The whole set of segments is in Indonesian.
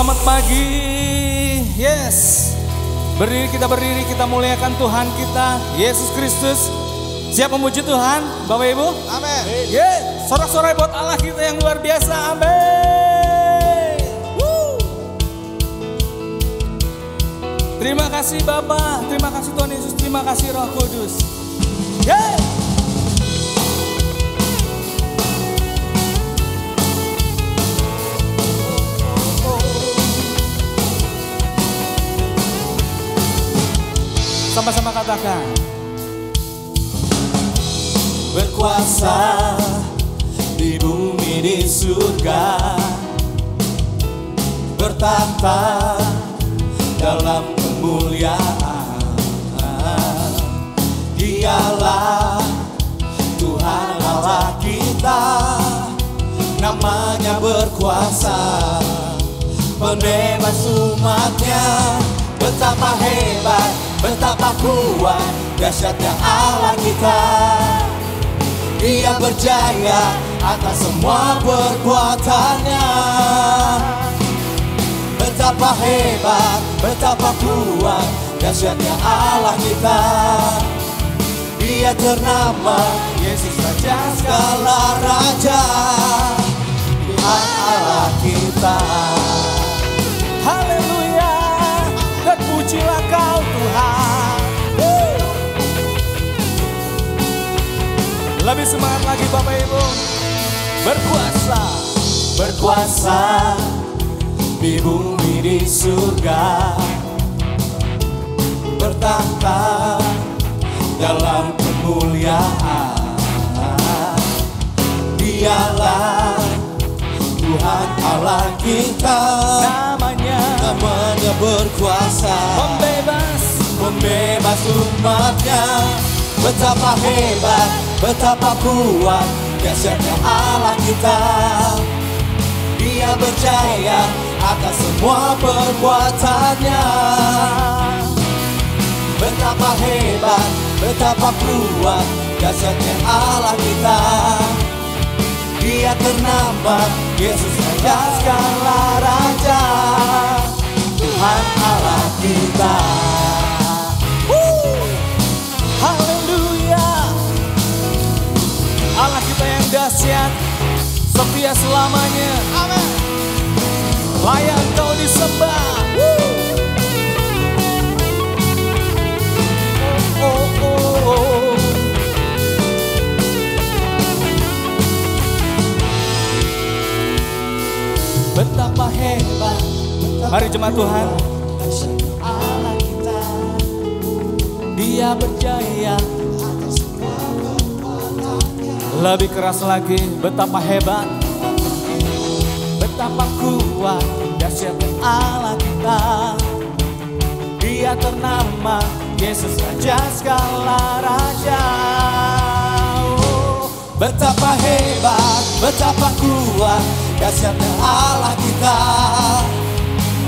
Selamat pagi. Yes. Kita berdiri, kita muliakan Tuhan kita, Yesus Kristus. Siap memuji Tuhan, Bapak Ibu? Amin. Yes. Sorak-sorai buat Allah kita yang luar biasa. Amin. Terima kasih Bapa, terima kasih Tuhan Yesus, terima kasih Roh Kudus. Yes. Sama-sama katakan. Berkuasa di bumi di surga, bertata dalam kemuliaan. Dialah Tuhan Allah kita, namanya berkuasa, pembebas umatnya. Betapa hebat, betapa kuat, dahsyatnya Allah kita. Dia berjaya atas semua perbuatannya. Betapa hebat, betapa kuat, dahsyatnya Allah kita. Dia ternama Yesus Raja segala raja, Tuhan Allah kita. Haleluya, terpujilah Kau Tuhan. Lebih semangat lagi Bapak Ibu. Berkuasa, berkuasa di bumi di surga, bertahta dalam kemuliaan. Dialah Tuhan Allah kita, namanya berkuasa, pembebas umatnya. Betapa hebat, betapa kuat, dahsyatnya Allah kita. Dia berjaya atas semua perbuatannya. Betapa hebat, betapa kuat, dahsyatnya Allah kita. Dia ternama Yesus Raja segala raja, Tuhan Allah kita. haleluya. Allah kita yang dahsyat, setia selamanya. Amin. Layak Kau disembah. Oh. Betapa hebat, Mari jemaat Tuhan. Allah kita. Dia berjaya atas semua perbuatannya. Lebih keras lagi, betapa hebat, betapa kuat, dahsyatnya Allah kita. Dia ternama Yesus Raja segala raja. Betapa hebat, betapa kuat, dahsyatnya Allah kita.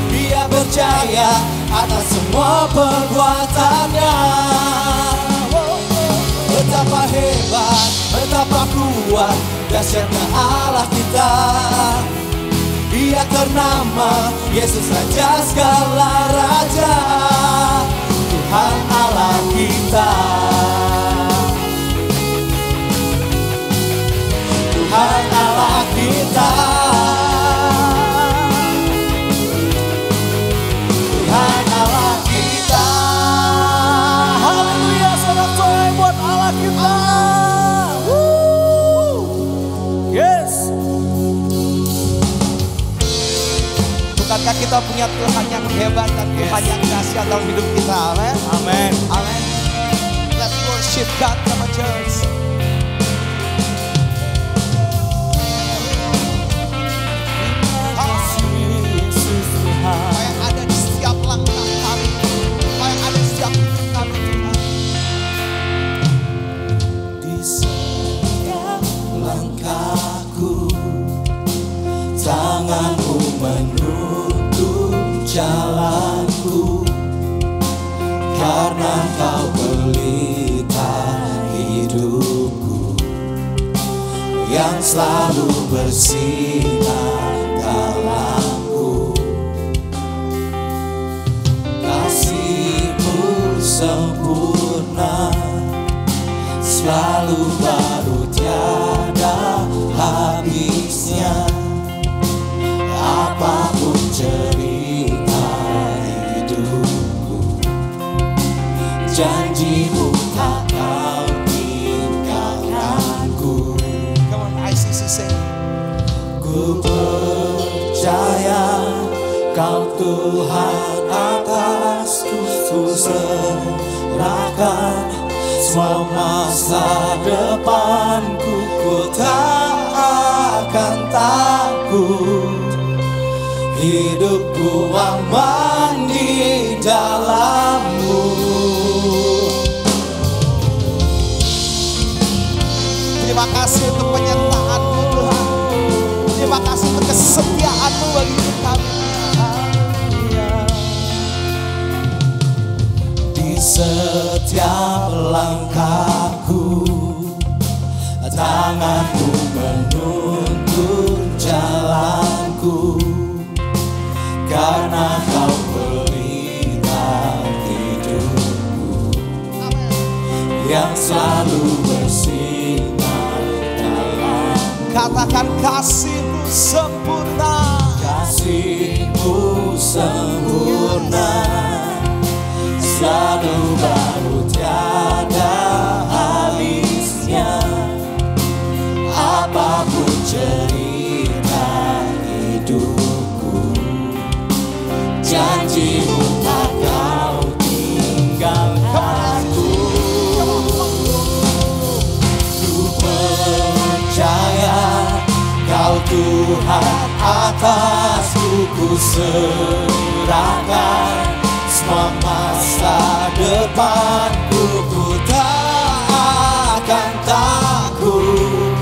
Dia berjaya atas semua perbuatannya. Betapa hebat, betapa kuat, dahsyatnya Allah kita. Dia ternama Yesus Raja segala raja, Tuhan Allah kita. Tuhan Allah kita. Tuhan Allah kita. Haleluya, sorak-sorai buat Allah kita. Yes. Bukankah kita punya Tuhan yang hebat dan Tuhan yang dahsyat dalam hidup kita? Amin. Amin. Amin. Let's worship God sama church. Apa yang ada di setiap langkah kami, apa yang ada di setiap hidup kami, Tuhan. Di setiap langkahku, tanganmu menuntun jalanku, karena Kau pelita hidupku, yang selalu bersinar dalamku. selalu baru tiada habisnya. Apapun cerita hidupku, janjimu tak kau tinggalkanku. Come on, ICC say. Ku percaya Kau Tuhan atasku, ku serahkan semua masa depanku. Ku tak akan takut, hidupku aman di dalam-Mu. Terima kasih untuk penyertaan-Mu Tuhan. Terima kasih untuk kesetiaan-Mu bagi hidup kami. Di setiap langkahku, tangan-Mu menuntun jalanku, karena Kau pelita hidupku yang selalu bersinar dalam. Katakan kasih-Mu sempurna. Kasih-Mu sempurna, selalu baru tiada habisnya. Apapun cerita hidupku, janji-Mu tak Kau tinggalkanku. Ku percaya Kau Tuhan atasku, ku serahkan semua masa depanku. Ku tak akan takut,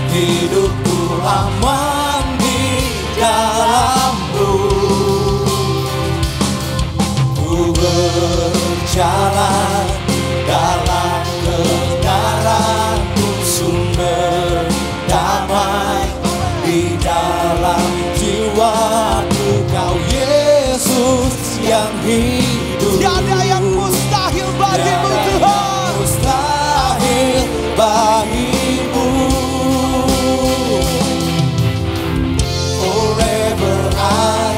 hidupku aman di dalam-Mu. Ku berjalan dalam kebenaran-Mu, sumber damai di dalam jiwaku. Kau Yesus yang hidup, Tiada yang mustahil bagi-Mu Tuhan. mustahil bagimu. Forever I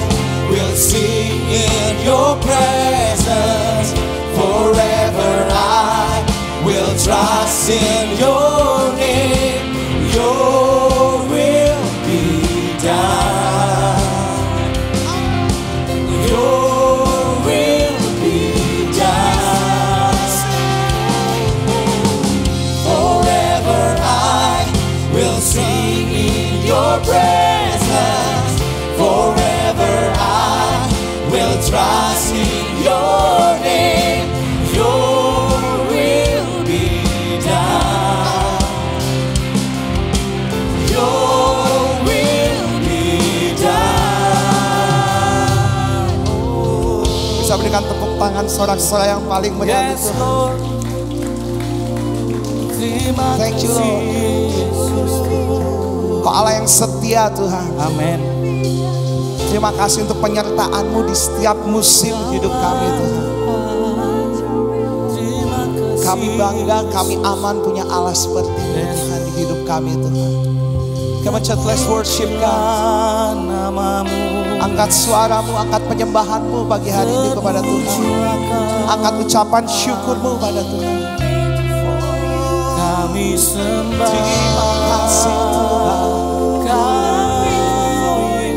will sing in Your presence. Forever I will trust in Your name. Your will be done. Your will be done. Forever I will sing in Your presence. Forever I will trust in Your name. Your will be done. Your will be done. Bisa berikan tepuk tangan sorak-sorai yang paling meriah Yes, Tuhan. Lord. Terima Thank you, kasih, Lord. Yesus. Kau Allah yang setia Tuhan. Amin. Terima kasih untuk penyertaan-Mu di setiap musim hidup kami Tuhan. Terima kasih. Kami bangga, kami aman punya Allah seperti ini Tuhan di hidup kami Tuhan. Come on church, let's worship God. Namamu, Angkat suaramu, angkat penyembahanmu bagi hari ini kepada Tuhan. Angkat ucapan syukurmu pada Tuhan. kami sembah. Terima kasih Tuhan. Kami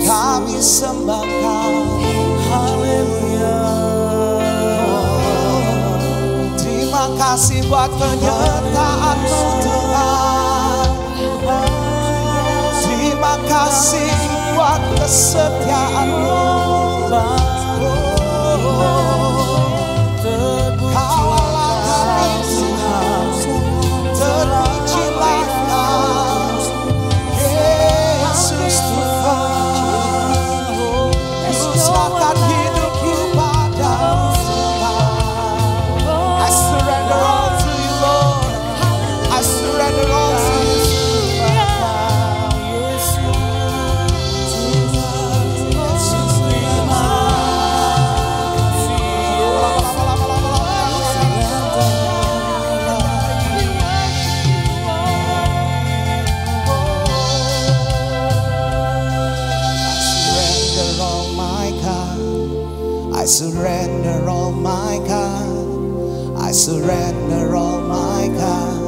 Kami sembah Kau. haleluya. Terima kasih buat penyertaan-Mu Tuhan. Terima kasih buat kesetiaan-Mu. Kaulah kami Tuhan, terpujilah Kau, Yesus Tuhan. Serahkan hidupku padamu Tuhan. I surrender all to You Lord. I surrender all to You. Yesus. surrender all my God. I surrender all my God.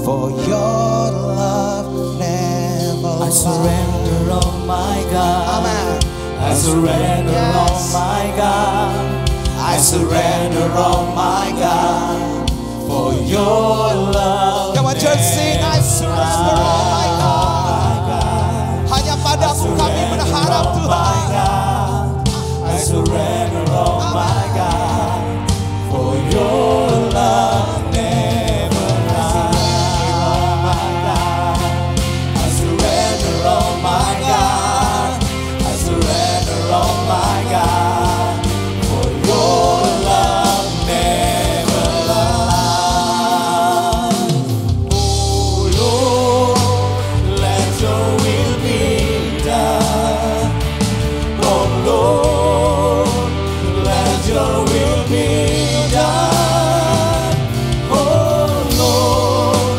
For your love never I surrender all my God. Amen. I surrender all Yes. my God. I surrender all my God. For your love. Come on, church, sing. I surrender all my God. Hanya padamu kami berharap Tuhan. I surrender all my God. For your love never ends. I surrender all my God. I surrender all my God. For your love never lies. Oh Lord, let your will be done. Oh Lord, let your will be done. Oh Lord,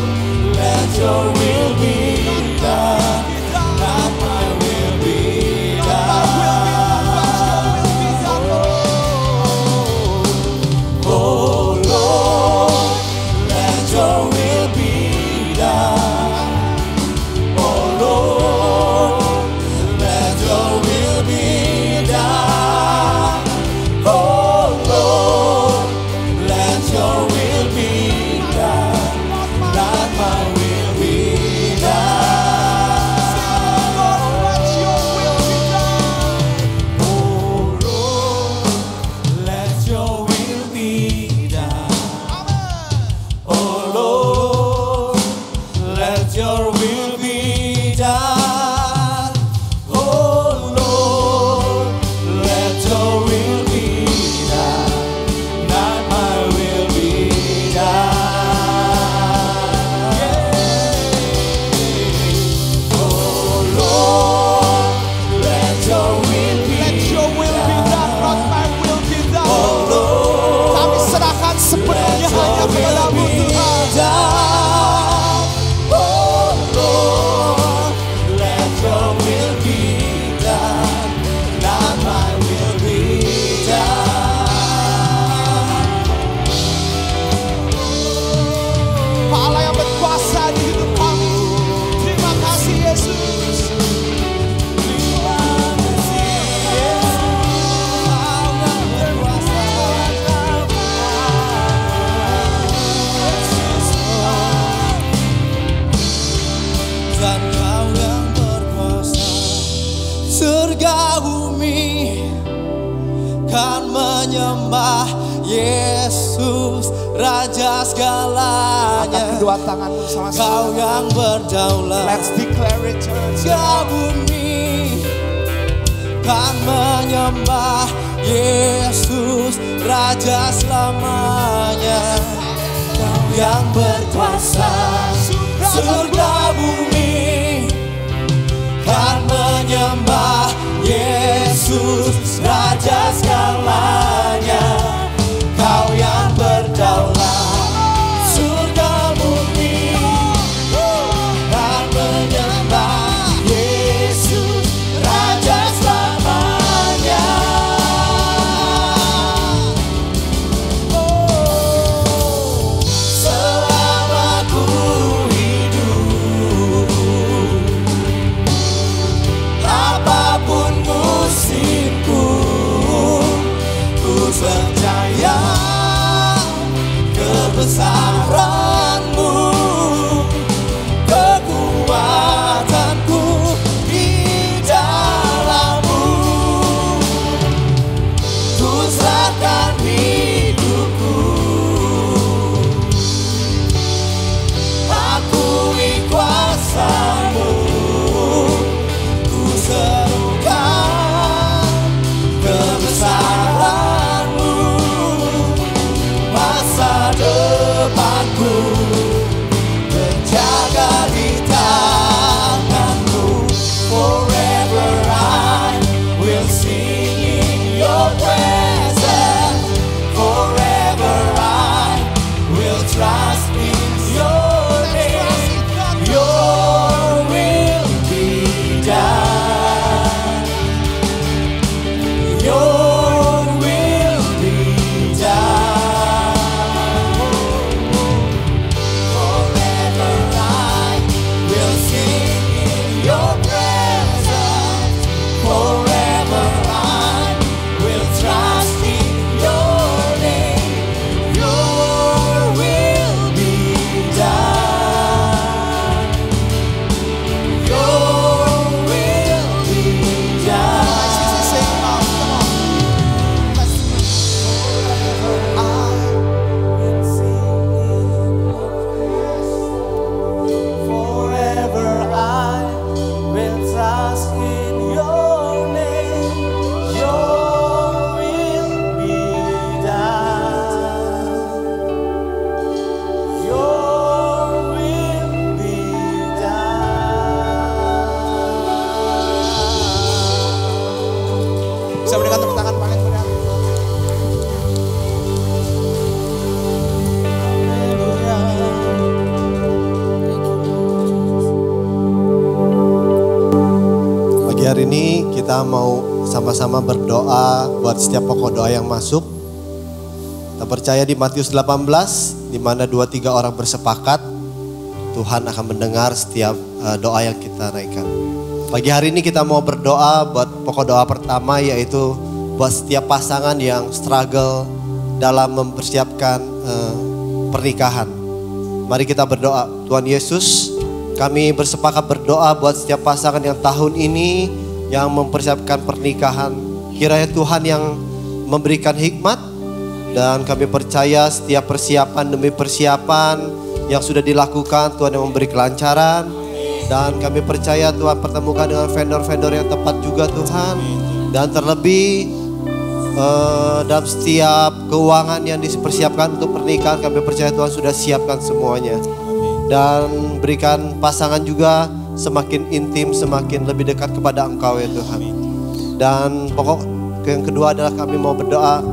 let your will be done. Not my will be done. Oh Lord, let your will be done. Oh Lord, let your will be done. Oh Lord, let your will be done. Not my will be done. Oh Lord, let your will be done. Oh Lord, let your will be done. Oh Lord, let your will be done. Not my will be done. Oh Lord, let your will be Let your will be done, not my will be done. Oh Lord, Kami serahkan sepenuhnya hanya kepadamu Tuhan. Oh Lord, let your will be done, not my will be done. Allah yang berkuasa di hidup kami. Terima kasih Yesus. Dan Kau yang berkuasa, surga bumi kan menyembah Yesus Raja Angkat segalanya. kedua tanganmu sama-sama. Kau yang berdaulat. Let's declare it, church. Surga bumi kan menyembah Yesus Raja selamanya. Kau yang berkuasa, surga bumi kan menyembah Yesus Raja segalanya. Kau yang berdaulat, surga bumi kan menyembah Yesus Raja selamanya. Oh, selama ku hidup, apapun musimku, Bisa berikan tepuk tangan paling meriah. Pagi hari ini kita mau sama-sama berdoa buat setiap pokok doa yang masuk. Kita percaya di Matius 18, di mana 2-3 orang bersepakat, Tuhan akan mendengar setiap doa yang kita naikkan. Pagi hari ini kita mau berdoa buat pokok doa pertama, yaitu buat setiap pasangan yang struggle dalam mempersiapkan pernikahan. Mari kita berdoa. Tuhan Yesus, kami bersepakat berdoa buat setiap pasangan yang tahun ini yang mempersiapkan pernikahan. Kiranya Tuhan yang memberikan hikmat, dan kami percaya setiap persiapan demi persiapan yang sudah dilakukan, Tuhan yang memberi kelancaran. Dan kami percaya Tuhan pertemukan dengan vendor-vendor yang tepat juga Tuhan. Dan terlebih dalam setiap keuangan yang dipersiapkan untuk pernikahan, kami percaya Tuhan sudah siapkan semuanya. Dan berikan pasangan juga semakin intim, semakin lebih dekat kepada Engkau ya Tuhan. Dan pokok yang kedua adalah kami mau berdoa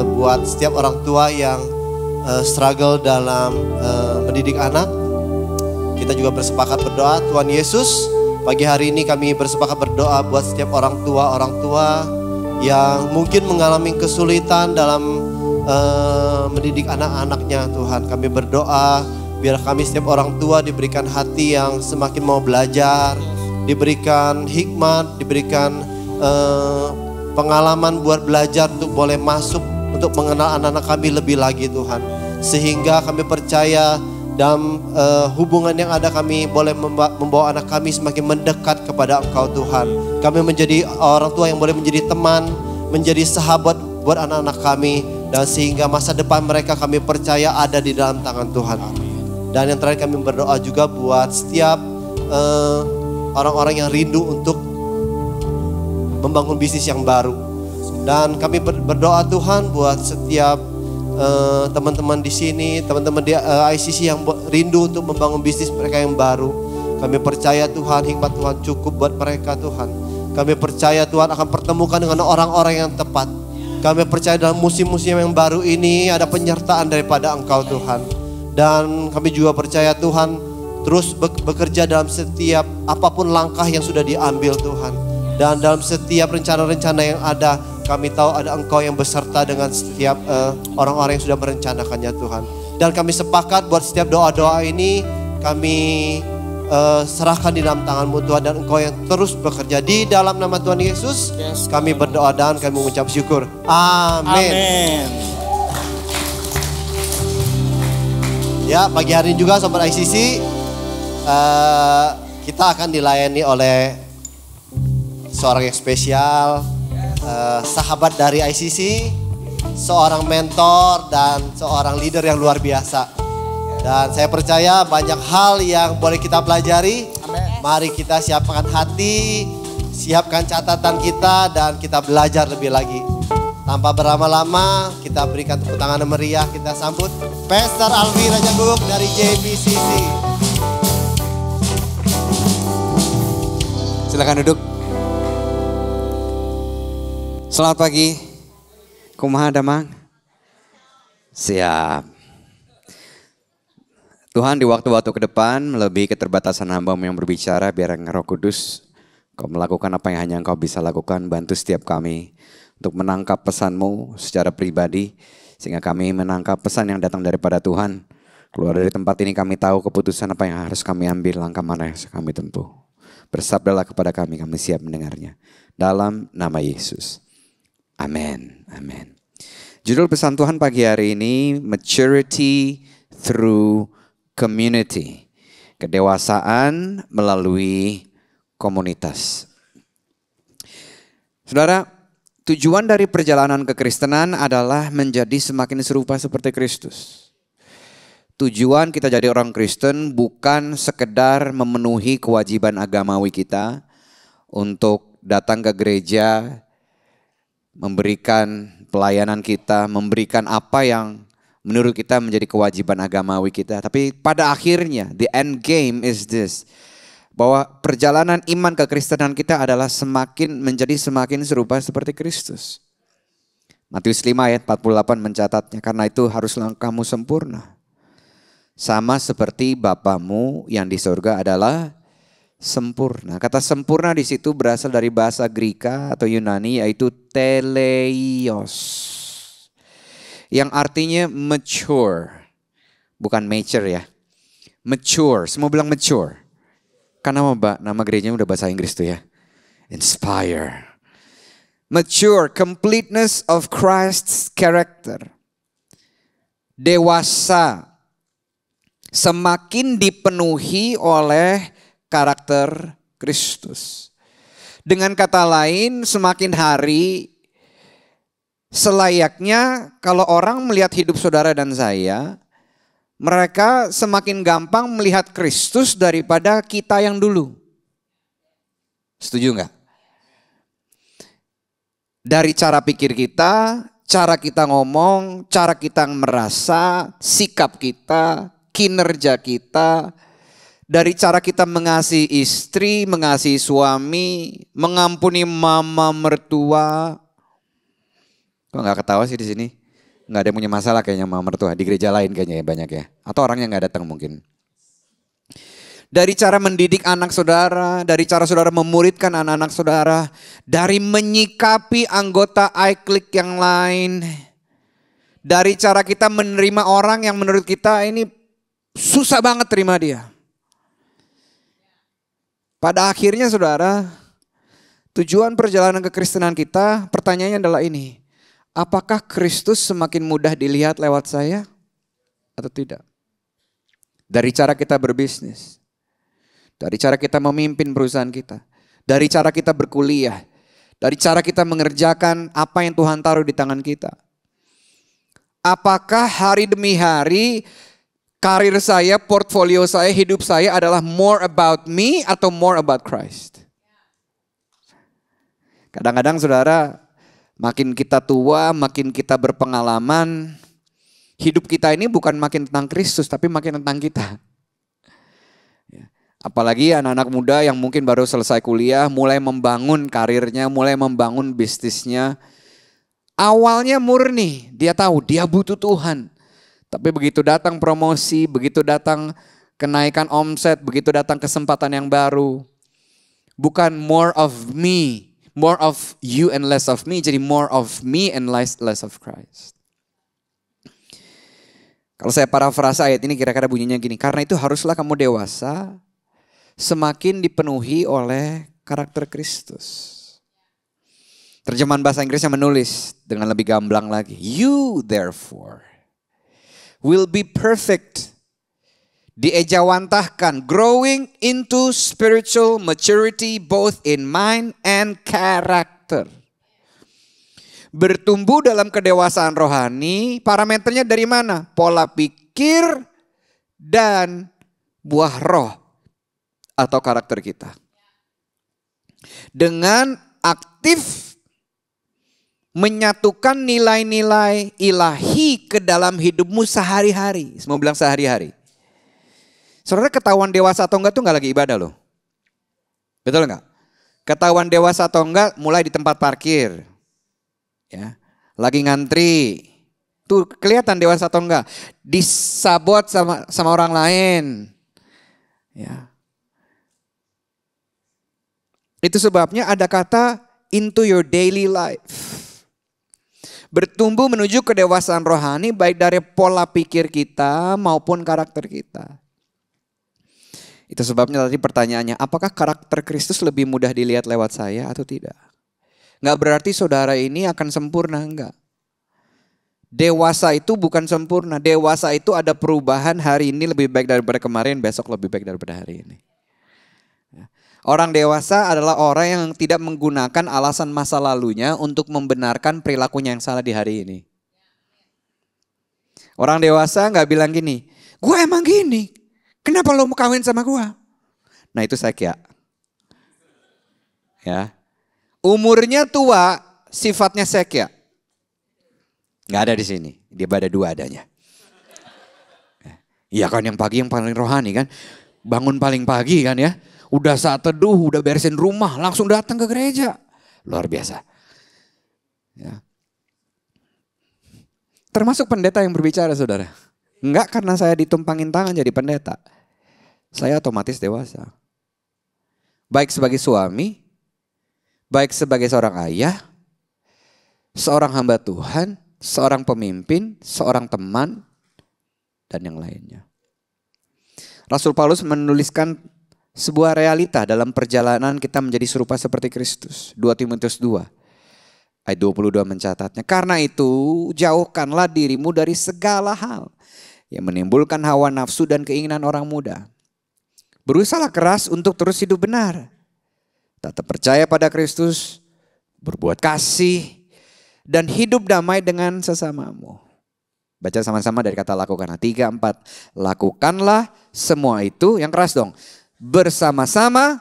buat setiap orang tua yang struggle dalam mendidik anak. Kita juga bersepakat berdoa. Tuhan Yesus, pagi hari ini kami bersepakat berdoa buat setiap orang tua yang mungkin mengalami kesulitan dalam mendidik anak-anaknya Tuhan. Kami berdoa biar kami setiap orang tua diberikan hati yang semakin mau belajar, diberikan hikmat, diberikan pengalaman buat belajar untuk boleh masuk untuk mengenal anak-anak kami lebih lagi Tuhan. Sehingga kami percaya dalam hubungan yang ada kami boleh membawa anak kami semakin mendekat kepada Engkau Tuhan. Kami menjadi orang tua yang boleh menjadi teman, menjadi sahabat buat anak-anak kami. Dan sehingga masa depan mereka kami percaya ada di dalam tangan Tuhan. Dan yang terakhir kami berdoa juga buat setiap orang-orang yang rindu untuk membangun bisnis yang baru. Dan kami berdoa Tuhan buat setiap teman-teman di sini, teman-teman di ICC yang rindu untuk membangun bisnis mereka yang baru. Kami percaya Tuhan, hikmat Tuhan cukup buat mereka Tuhan. Kami percaya Tuhan akan pertemukan dengan orang-orang yang tepat. Kami percaya dalam musim-musim yang baru ini ada penyertaan daripada Engkau Tuhan. Dan kami juga percaya Tuhan terus bekerja dalam setiap apapun langkah yang sudah diambil Tuhan. Dan dalam setiap rencana-rencana yang ada, kami tahu ada Engkau yang beserta dengan setiap orang-orang yang sudah merencanakannya Tuhan. Dan kami sepakat buat setiap doa-doa ini kami serahkan di dalam tangan-Mu Tuhan. Dan Engkau yang terus bekerja di dalam nama Tuhan Yesus. Kami berdoa dan kami mengucap syukur. Amin. Amin. Ya, pagi hari ini juga Sobat ICC kita akan dilayani oleh seorang yang spesial, sahabat dari ICC, seorang mentor dan seorang leader yang luar biasa. Dan saya percaya banyak hal yang boleh kita pelajari. Mari kita siapkan hati, siapkan catatan kita dan kita belajar lebih lagi. Tanpa berlama-lama, kita berikan tepuk tangan yang meriah, kita sambut Pastor Alvi Rajaguk dari JBCC. Silakan duduk. Selamat pagi. Kumaha damang? Siap. Tuhan di waktu-waktu ke depan melebihi keterbatasan hamba-Mu yang berbicara, biar Roh Kudus Kau melakukan apa yang hanya Engkau bisa lakukan. Bantu setiap kami untuk menangkap pesan-Mu secara pribadi, sehingga kami menangkap pesan yang datang daripada Tuhan. Keluar dari tempat ini kami tahu keputusan apa yang harus kami ambil, langkah mana yang harus kami tempuh. Bersabdalah kepada kami siap mendengarnya. Dalam nama Yesus. Amin. Amin. Judul pesan Tuhan pagi hari ini, Maturity Through Community. Kedewasaan melalui komunitas. Saudara, tujuan dari perjalanan kekristenan adalah menjadi semakin serupa seperti Kristus. Tujuan kita jadi orang Kristen bukan sekedar memenuhi kewajiban agamawi kita untuk datang ke gereja, memberikan pelayanan kita, memberikan apa yang menurut kita menjadi kewajiban agamawi kita. Tapi pada akhirnya, the end game is this. bahwa perjalanan iman kekristenan kita adalah menjadi semakin serupa seperti Kristus. Matius 5 ayat 48 mencatatnya, karena itu haruslah kamu sempurna. Sama seperti Bapamu yang di surga adalah sempurna. Kata sempurna di situ berasal dari bahasa Greka atau Yunani yaitu teleios. Yang artinya mature. Bukan mature ya. Mature, semua bilang mature. Karena nama gerejanya udah bahasa Inggris tuh ya. Inspire. Mature, completeness of Christ's character. Dewasa. Semakin dipenuhi oleh karakter Kristus. Dengan kata lain, semakin hari selayaknya kalau orang melihat hidup saudara dan saya, mereka semakin gampang melihat Kristus daripada kita yang dulu. Setuju nggak? Dari cara pikir kita, cara kita ngomong, cara kita merasa, sikap kita, kinerja kita, dari cara kita mengasihi istri, mengasihi suami, mengampuni mama mertua. Kok nggak ketawa sih di sini? Nggak ada yang punya masalah kayaknya mama mertua. Di gereja lain kayaknya ya banyak ya. Atau orang yang nggak datang mungkin. Dari cara mendidik anak saudara, dari cara saudara memuridkan anak-anak saudara, dari menyikapi anggota iClick yang lain, dari cara kita menerima orang yang menurut kita ini susah banget terima dia. Pada akhirnya saudara, tujuan perjalanan kekristenan kita, pertanyaannya adalah ini. Apakah Kristus semakin mudah dilihat lewat saya atau tidak? Dari cara kita berbisnis, dari cara kita memimpin perusahaan kita, dari cara kita berkuliah, dari cara kita mengerjakan apa yang Tuhan taruh di tangan kita. Apakah hari demi hari karir saya, portfolio saya, hidup saya adalah more about me atau more about Christ? Kadang-kadang saudara, makin kita tua, makin kita berpengalaman, hidup kita ini bukan makin tentang Kristus tapi makin tentang kita. Apalagi anak-anak muda yang mungkin baru selesai kuliah, mulai membangun karirnya, mulai membangun bisnisnya. Awalnya murni, dia tahu dia butuh Tuhan. Tapi begitu datang promosi, begitu datang kenaikan omset, begitu datang kesempatan yang baru. Bukan more of me, more of you and less of me, jadi more of me and less of Christ. Kalau saya parafrasa ayat ini kira-kira bunyinya gini, karena itu haruslah kamu dewasa, semakin dipenuhi oleh karakter Kristus. Terjemahan bahasa Inggrisnya menulis dengan lebih gamblang lagi. You therefore will be perfect. Diejawantahkan, growing into spiritual maturity both in mind and character. Bertumbuh dalam kedewasaan rohani, parameternya dari mana? Pola pikir dan buah roh atau karakter kita. Dengan aktif menyatukan nilai-nilai ilahi ke dalam hidupmu sehari-hari. Semua bilang sehari-hari. Saudara, ketahuan dewasa atau enggak tuh enggak lagi ibadah loh. Betul enggak? Ketahuan dewasa atau enggak mulai di tempat parkir. Ya, lagi ngantri. Tuh kelihatan dewasa atau enggak. Disabot sama orang lain. Ya. Itu sebabnya ada kata into your daily life. Bertumbuh menuju kedewasaan rohani baik dari pola pikir kita maupun karakter kita. Itu sebabnya tadi pertanyaannya, apakah karakter Kristus lebih mudah dilihat lewat saya atau tidak? Enggak berarti saudara ini akan sempurna, enggak. Dewasa itu bukan sempurna, dewasa itu ada perubahan, hari ini lebih baik daripada kemarin, besok lebih baik daripada hari ini. Orang dewasa adalah orang yang tidak menggunakan alasan masa lalunya untuk membenarkan perilakunya yang salah di hari ini. Orang dewasa gak bilang gini, gue emang gini, kenapa lo mau kawin sama gue? Nah itu Sekya. Ya. Umurnya tua, sifatnya Sekya. Gak ada di sini, dia ada dua adanya. Iya kan yang pagi yang paling rohani kan, bangun paling pagi kan ya. Udah saat teduh, udah beresin rumah, langsung datang ke gereja. Luar biasa. Ya. Termasuk pendeta yang berbicara, saudara. Enggak karena saya ditumpangin tangan jadi pendeta. Saya otomatis dewasa. Baik sebagai suami, baik sebagai seorang ayah, seorang hamba Tuhan, seorang pemimpin, seorang teman, dan yang lainnya. Rasul Paulus menuliskan sebuah realita dalam perjalanan kita menjadi serupa seperti Kristus. 2 Timotius 2 ayat 22 mencatatnya. Karena itu jauhkanlah dirimu dari segala hal yang menimbulkan hawa nafsu dan keinginan orang muda. Berusahalah keras untuk terus hidup benar. Tetap percaya pada Kristus, berbuat kasih, dan hidup damai dengan sesamamu. Baca sama-sama dari kata lakukanlah. 3, 4. Lakukanlah semua itu, yang keras dong. Bersama-sama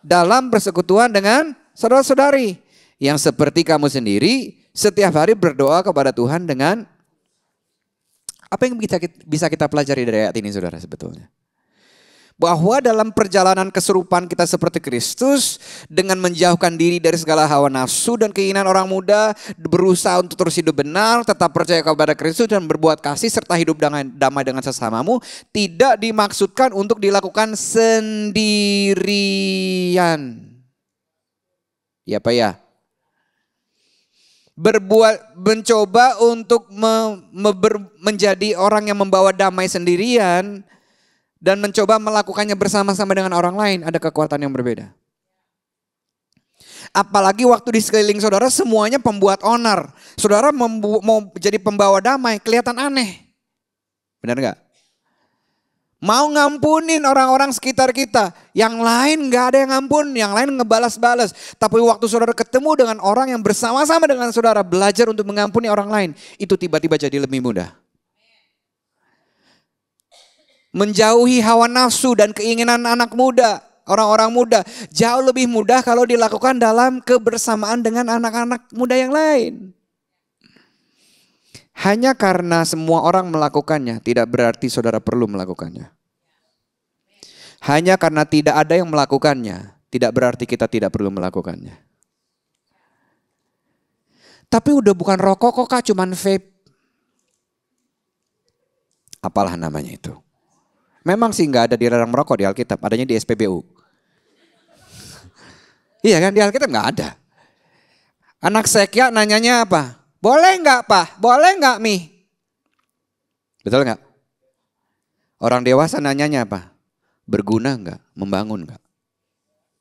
dalam persekutuan dengan saudara-saudari. Yang seperti kamu sendiri setiap hari berdoa kepada Tuhan dengan. Apa yang bisa kita pelajari dari ayat ini saudara sebetulnya? Bahwa dalam perjalanan keserupaan kita seperti Kristus, dengan menjauhkan diri dari segala hawa nafsu dan keinginan orang muda, berusaha untuk terus hidup benar, tetap percaya kepada Kristus dan berbuat kasih serta hidup damai dengan sesamamu, tidak dimaksudkan untuk dilakukan sendirian. Ya Pak ya? Mencoba untuk menjadi orang yang membawa damai sendirian, dan mencoba melakukannya bersama-sama dengan orang lain, ada kekuatan yang berbeda. Apalagi waktu di sekeliling saudara semuanya pembuat onar. Saudara mau jadi pembawa damai, kelihatan aneh. Benar gak? Mau ngampunin orang-orang sekitar kita. Yang lain gak ada yang ngampun, yang lain ngebalas-balas. Tapi waktu saudara ketemu dengan orang yang bersama-sama dengan saudara, belajar untuk mengampuni orang lain, itu tiba-tiba jadi lebih mudah. Menjauhi hawa nafsu dan keinginan anak muda, orang-orang muda, jauh lebih mudah kalau dilakukan dalam kebersamaan dengan anak-anak muda yang lain. Hanya karena semua orang melakukannya, tidak berarti saudara perlu melakukannya. Hanya karena tidak ada yang melakukannya, tidak berarti kita tidak perlu melakukannya. Tapi udah bukan rokok kok Kak, cuman vape. Apalah namanya itu. Memang sih nggak ada dilarang merokok di Alkitab, adanya di SPBU. Iya kan, di Alkitab nggak ada. Anak sekya nanyanya apa? Boleh nggak Pak? Boleh nggak Mi? Betul nggak? Orang dewasa nanyanya apa? Berguna nggak? Membangun nggak?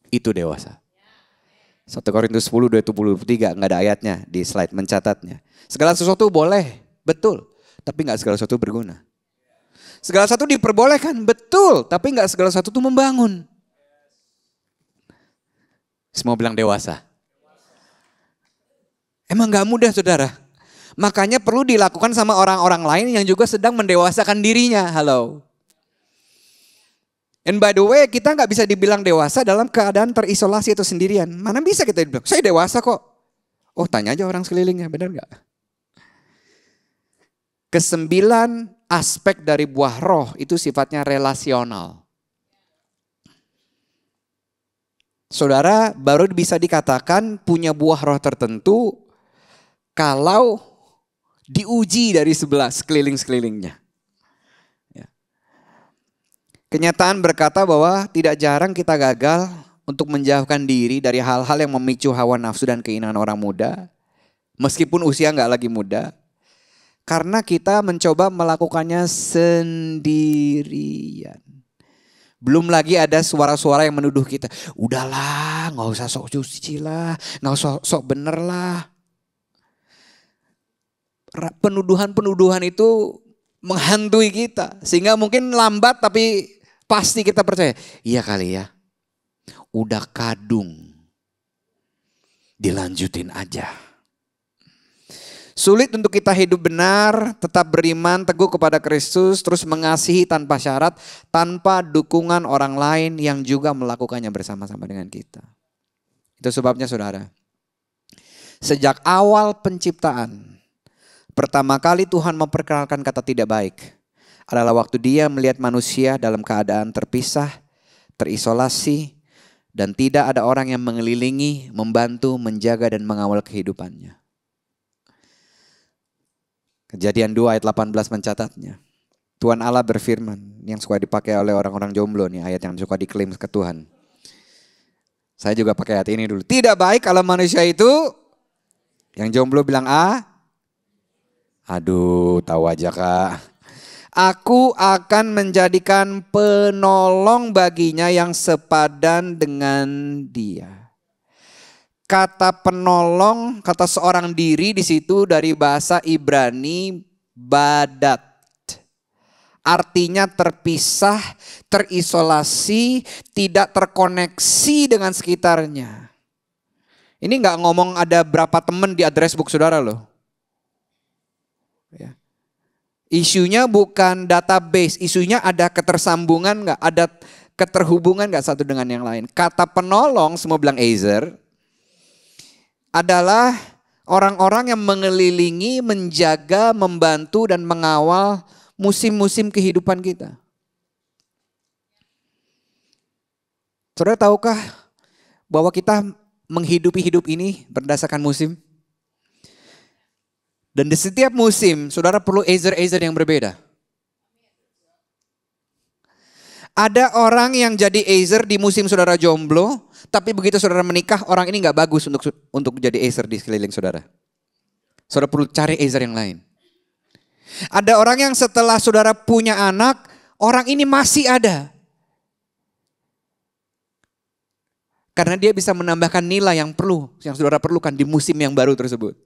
Itu dewasa. 1 Korintus 10, 23 nggak ada ayatnya di slide mencatatnya. Segala sesuatu boleh, betul. Tapi nggak segala sesuatu berguna. Segala sesuatu diperbolehkan, betul. Tapi nggak segala sesuatu itu membangun. Semua bilang dewasa. Emang nggak mudah saudara. Makanya perlu dilakukan sama orang-orang lain yang juga sedang mendewasakan dirinya. Halo. And by the way, kita nggak bisa dibilang dewasa dalam keadaan terisolasi atau sendirian. Mana bisa kita bilang, saya dewasa kok. Oh tanya aja orang sekelilingnya, benar nggak? Kesembilan aspek dari buah roh itu sifatnya relasional. Saudara baru bisa dikatakan punya buah roh tertentu kalau diuji dari sekeliling-sekelilingnya. Ya. Kenyataan berkata bahwa tidak jarang kita gagal untuk menjauhkan diri dari hal-hal yang memicu hawa nafsu dan keinginan orang muda. Meskipun usia nggak lagi muda. Karena kita mencoba melakukannya sendirian. Belum lagi ada suara-suara yang menuduh kita. Udahlah, gak usah sok suci lah, gak usah sok bener lah. Penuduhan-penuduhan itu menghantui kita. Sehingga mungkin lambat tapi pasti kita percaya. Iya kali ya, udah kadung, dilanjutin aja. Sulit untuk kita hidup benar, tetap beriman, teguh kepada Kristus, terus mengasihi tanpa syarat, tanpa dukungan orang lain yang juga melakukannya bersama-sama dengan kita. Itu sebabnya saudara, sejak awal penciptaan, pertama kali Tuhan memperkenalkan kata tidak baik adalah waktu Dia melihat manusia dalam keadaan terpisah, terisolasi, dan tidak ada orang yang mengelilingi, membantu, menjaga dan mengawal kehidupannya. Kejadian 2 ayat 18 mencatatnya. Tuhan Allah berfirman, yang suka dipakai oleh orang-orang jomblo nih, ayat yang suka diklaim ke Tuhan. Saya juga pakai ayat ini dulu. Tidak baik kalau manusia itu, yang jomblo bilang aduh tahu aja Kak. Aku akan menjadikan penolong baginya yang sepadan dengan dia. Kata penolong, kata seorang diri di situ dari bahasa Ibrani badat. Artinya terpisah, terisolasi, tidak terkoneksi dengan sekitarnya. Ini nggak ngomong ada berapa teman di address book saudara loh. Ya. Isunya bukan database, isunya ada ketersambungan nggak, ada keterhubungan nggak satu dengan yang lain. Kata penolong, semua bilang Ezer, adalah orang-orang yang mengelilingi, menjaga, membantu dan mengawal musim-musim kehidupan kita. Saudara tahukah bahwa kita menghidupi hidup ini berdasarkan musim? Dan di setiap musim, saudara perlu Ezer-Ezer yang berbeda. Ada orang yang jadi Ezer di musim saudara jomblo, tapi begitu saudara menikah, orang ini gak bagus untuk jadi Ezer di sekeliling saudara. Saudara perlu cari Ezer yang lain. Ada orang yang setelah saudara punya anak, orang ini masih ada. Karena dia bisa menambahkan nilai yang saudara perlukan di musim yang baru tersebut.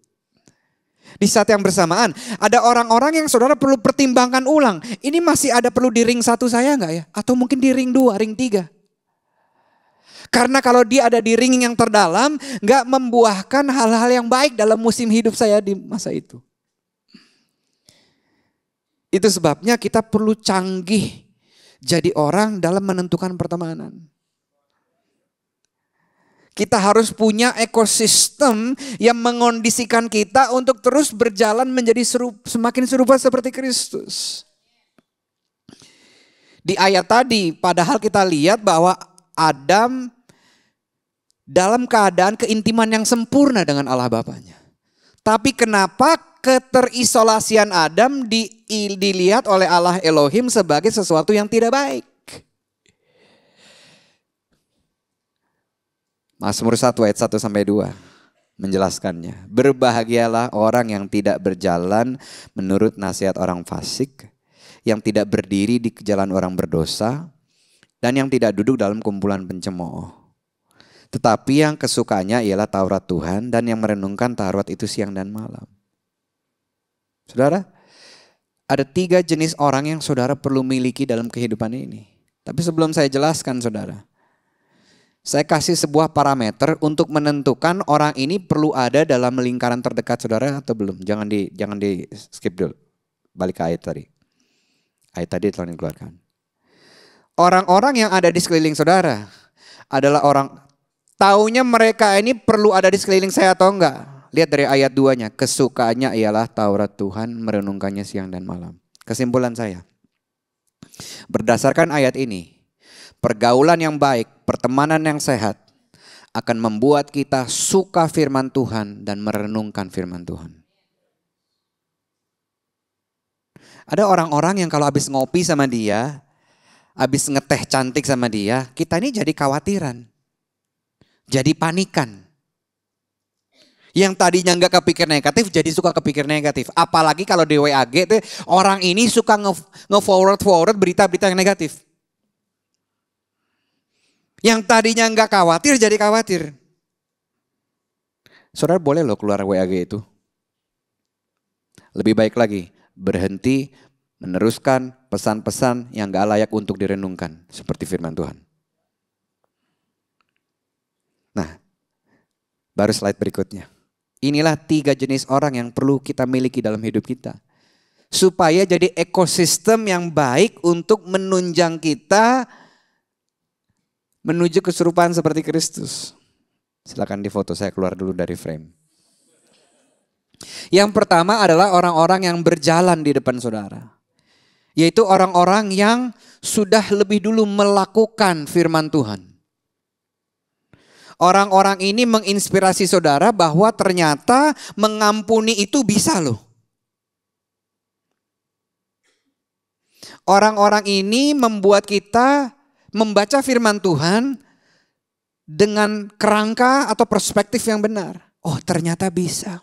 Di saat yang bersamaan, ada orang-orang yang saudara perlu pertimbangkan ulang. Ini masih ada perlu di ring 1 saya enggak ya? Atau mungkin di ring 2, ring 3. Karena kalau dia ada di ring yang terdalam, enggak membuahkan hal-hal yang baik dalam musim hidup saya di masa itu. Itu sebabnya kita perlu canggih jadi orang dalam menentukan pertemanan. Kita harus punya ekosistem yang mengondisikan kita untuk terus berjalan menjadi semakin serupa seperti Kristus. Di ayat tadi, padahal kita lihat bahwa Adam dalam keadaan keintiman yang sempurna dengan Allah Bapanya. Tapi kenapa keterisolasian Adam dilihat oleh Allah Elohim sebagai sesuatu yang tidak baik? Mazmur 1 ayat 1-2 menjelaskannya. Berbahagialah orang yang tidak berjalan menurut nasihat orang fasik, yang tidak berdiri di jalan orang berdosa, dan yang tidak duduk dalam kumpulan pencemooh. Tetapi yang kesukaannya ialah Taurat Tuhan, dan yang merenungkan Taurat itu siang dan malam. Saudara, ada 3 jenis orang yang saudara perlu miliki dalam kehidupan ini. Tapi sebelum saya jelaskan saudara, saya kasih sebuah parameter untuk menentukan orang ini perlu ada dalam lingkaran terdekat saudara atau belum. Jangan di skip dulu. Balik ke ayat tadi. Ayat tadi telah dikeluarkan. Orang-orang yang ada di sekeliling saudara adalah orang, taunya mereka ini perlu ada di sekeliling saya atau enggak. Lihat dari ayat 2-nya. Kesukaannya ialah Taurat Tuhan, merenungkannya siang dan malam. Kesimpulan saya, berdasarkan ayat ini, pergaulan yang baik, pertemanan yang sehat akan membuat kita suka firman Tuhan dan merenungkan firman Tuhan. Ada orang-orang yang kalau habis ngopi sama dia, habis ngeteh cantik sama dia, kita ini jadi khawatiran. Jadi panikan. Yang tadinya nggak kepikir negatif jadi suka kepikir negatif. Apalagi kalau di WAG itu orang ini suka nge-forward berita-berita yang negatif. Yang tadinya nggak khawatir jadi khawatir. Saudara boleh loh keluar WAG itu. Lebih baik lagi berhenti meneruskan pesan-pesan yang gak layak untuk direnungkan. Seperti firman Tuhan. Nah, baru slide berikutnya. Inilah 3 jenis orang yang perlu kita miliki dalam hidup kita. Supaya jadi ekosistem yang baik untuk menunjang kita menuju keserupaan seperti Kristus. Silakan difoto, saya keluar dulu dari frame. Yang pertama adalah orang-orang yang berjalan di depan saudara. Yaitu orang-orang yang sudah lebih dulu melakukan firman Tuhan. Orang-orang ini menginspirasi saudara bahwa ternyata mengampuni itu bisa loh. Orang-orang ini membuat kita membaca firman Tuhan dengan kerangka atau perspektif yang benar. Oh, ternyata bisa.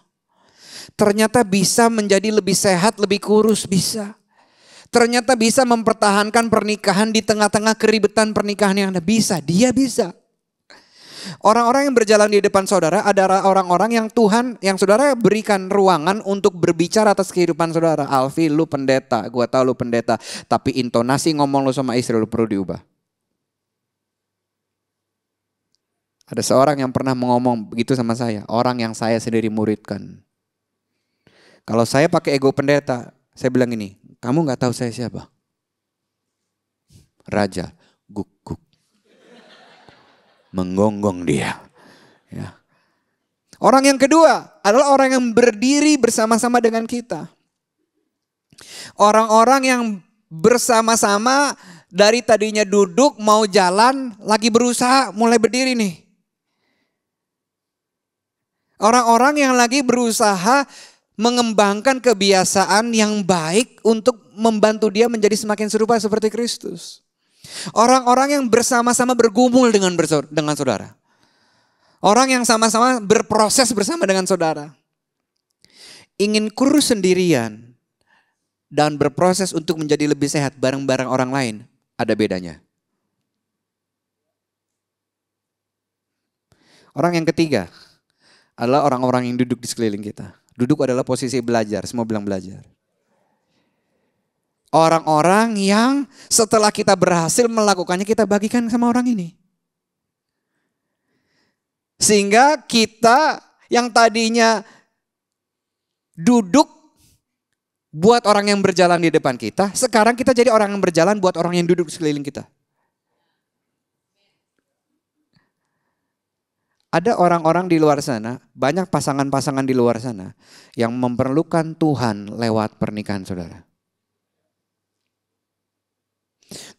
Ternyata bisa menjadi lebih sehat, lebih kurus, bisa. Ternyata bisa mempertahankan pernikahan di tengah-tengah keribetan pernikahan yang ada. Bisa, dia bisa. Orang-orang yang berjalan di depan saudara adalah orang-orang yang Tuhan, yang saudara berikan ruangan untuk berbicara atas kehidupan saudara. Alfi, lu pendeta, gua tahu lu pendeta. Tapi intonasi ngomong lu sama istri lu perlu diubah. Ada seorang yang pernah ngomong begitu sama saya. Orang yang saya sendiri muridkan. Kalau saya pakai ego pendeta, saya bilang ini, kamu gak tahu saya siapa? Raja, guk-guk. Menggonggong dia. Ya. Orang yang kedua adalah orang yang berdiri bersama-sama dengan kita. Orang-orang yang bersama-sama dari tadinya duduk mau jalan lagi berusaha mulai berdiri nih. Orang-orang yang lagi berusaha mengembangkan kebiasaan yang baik untuk membantu dia menjadi semakin serupa seperti Kristus. Orang-orang yang bersama-sama bergumul dengan saudara. Orang yang sama-sama berproses bersama dengan saudara. Ingin kurus sendirian dan berproses untuk menjadi lebih sehat bareng-bareng orang lain, ada bedanya. Orang yang ketiga adalah orang-orang yang duduk di sekeliling kita. Duduk adalah posisi belajar, semua bilang belajar. Orang-orang yang setelah kita berhasil melakukannya kita bagikan sama orang ini. Sehingga kita yang tadinya duduk buat orang yang berjalan di depan kita, sekarang kita jadi orang yang berjalan buat orang yang duduk di sekeliling kita. Ada orang-orang di luar sana, banyak pasangan-pasangan di luar sana yang memerlukan Tuhan lewat pernikahan saudara.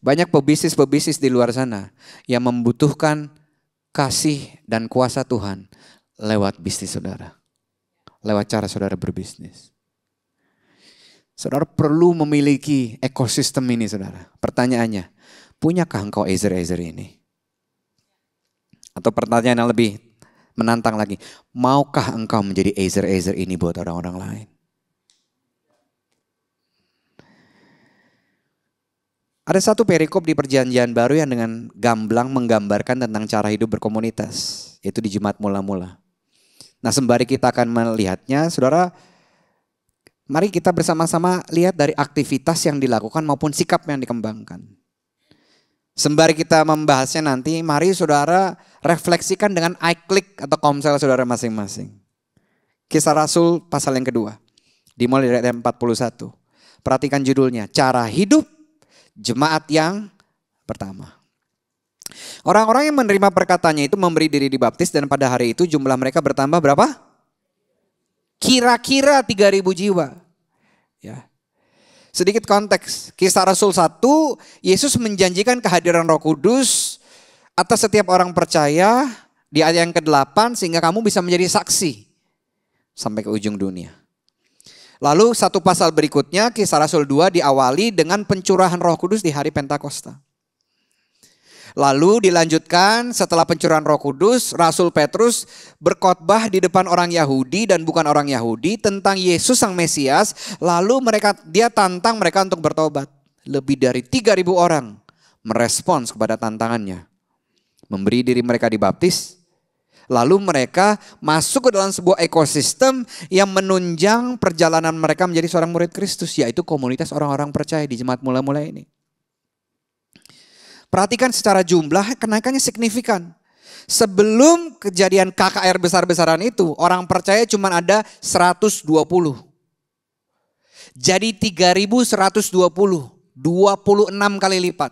Banyak pebisnis-pebisnis di luar sana yang membutuhkan kasih dan kuasa Tuhan lewat bisnis saudara. Lewat cara saudara berbisnis. Saudara perlu memiliki ekosistem ini saudara. Pertanyaannya, punyakah engkau Ezer-Ezer ini? Atau pertanyaan yang lebih menantang lagi, maukah engkau menjadi Ezer-Ezer ini buat orang-orang lain? Ada satu perikop di Perjanjian Baru yang dengan gamblang menggambarkan tentang cara hidup berkomunitas. Itu di Jemaat Mula-Mula. Nah sembari kita akan melihatnya, saudara, mari kita bersama-sama lihat dari aktivitas yang dilakukan maupun sikap yang dikembangkan. Sembari kita membahasnya nanti, mari saudara refleksikan dengan iClick atau komsel saudara masing-masing. Kisah Rasul pasal yang kedua, dimulai dari ayat 41. Perhatikan judulnya, cara hidup jemaat yang pertama. Orang-orang yang menerima perkataannya itu memberi diri dibaptis dan pada hari itu jumlah mereka bertambah berapa? Kira-kira 3.000 jiwa. Ya. Sedikit konteks, Kisah Rasul 1, Yesus menjanjikan kehadiran Roh Kudus atas setiap orang percaya di ayat yang ke-8 sehingga kamu bisa menjadi saksi sampai ke ujung dunia. Lalu satu pasal berikutnya Kisah Rasul 2 diawali dengan pencurahan Roh Kudus di hari Pentakosta. Lalu dilanjutkan setelah pencurahan Roh Kudus, Rasul Petrus berkhotbah di depan orang Yahudi dan bukan orang Yahudi tentang Yesus Sang Mesias. Lalu dia tantang mereka untuk bertobat. Lebih dari 3.000 orang merespons kepada tantangannya. Memberi diri mereka dibaptis. Lalu mereka masuk ke dalam sebuah ekosistem yang menunjang perjalanan mereka menjadi seorang murid Kristus. Yaitu komunitas orang-orang percaya di Jemaat Mula-Mula ini. Perhatikan secara jumlah kenaikannya signifikan. Sebelum kejadian KKR besar-besaran itu orang percaya cuma ada 120. Jadi 3.120, 26 kali lipat.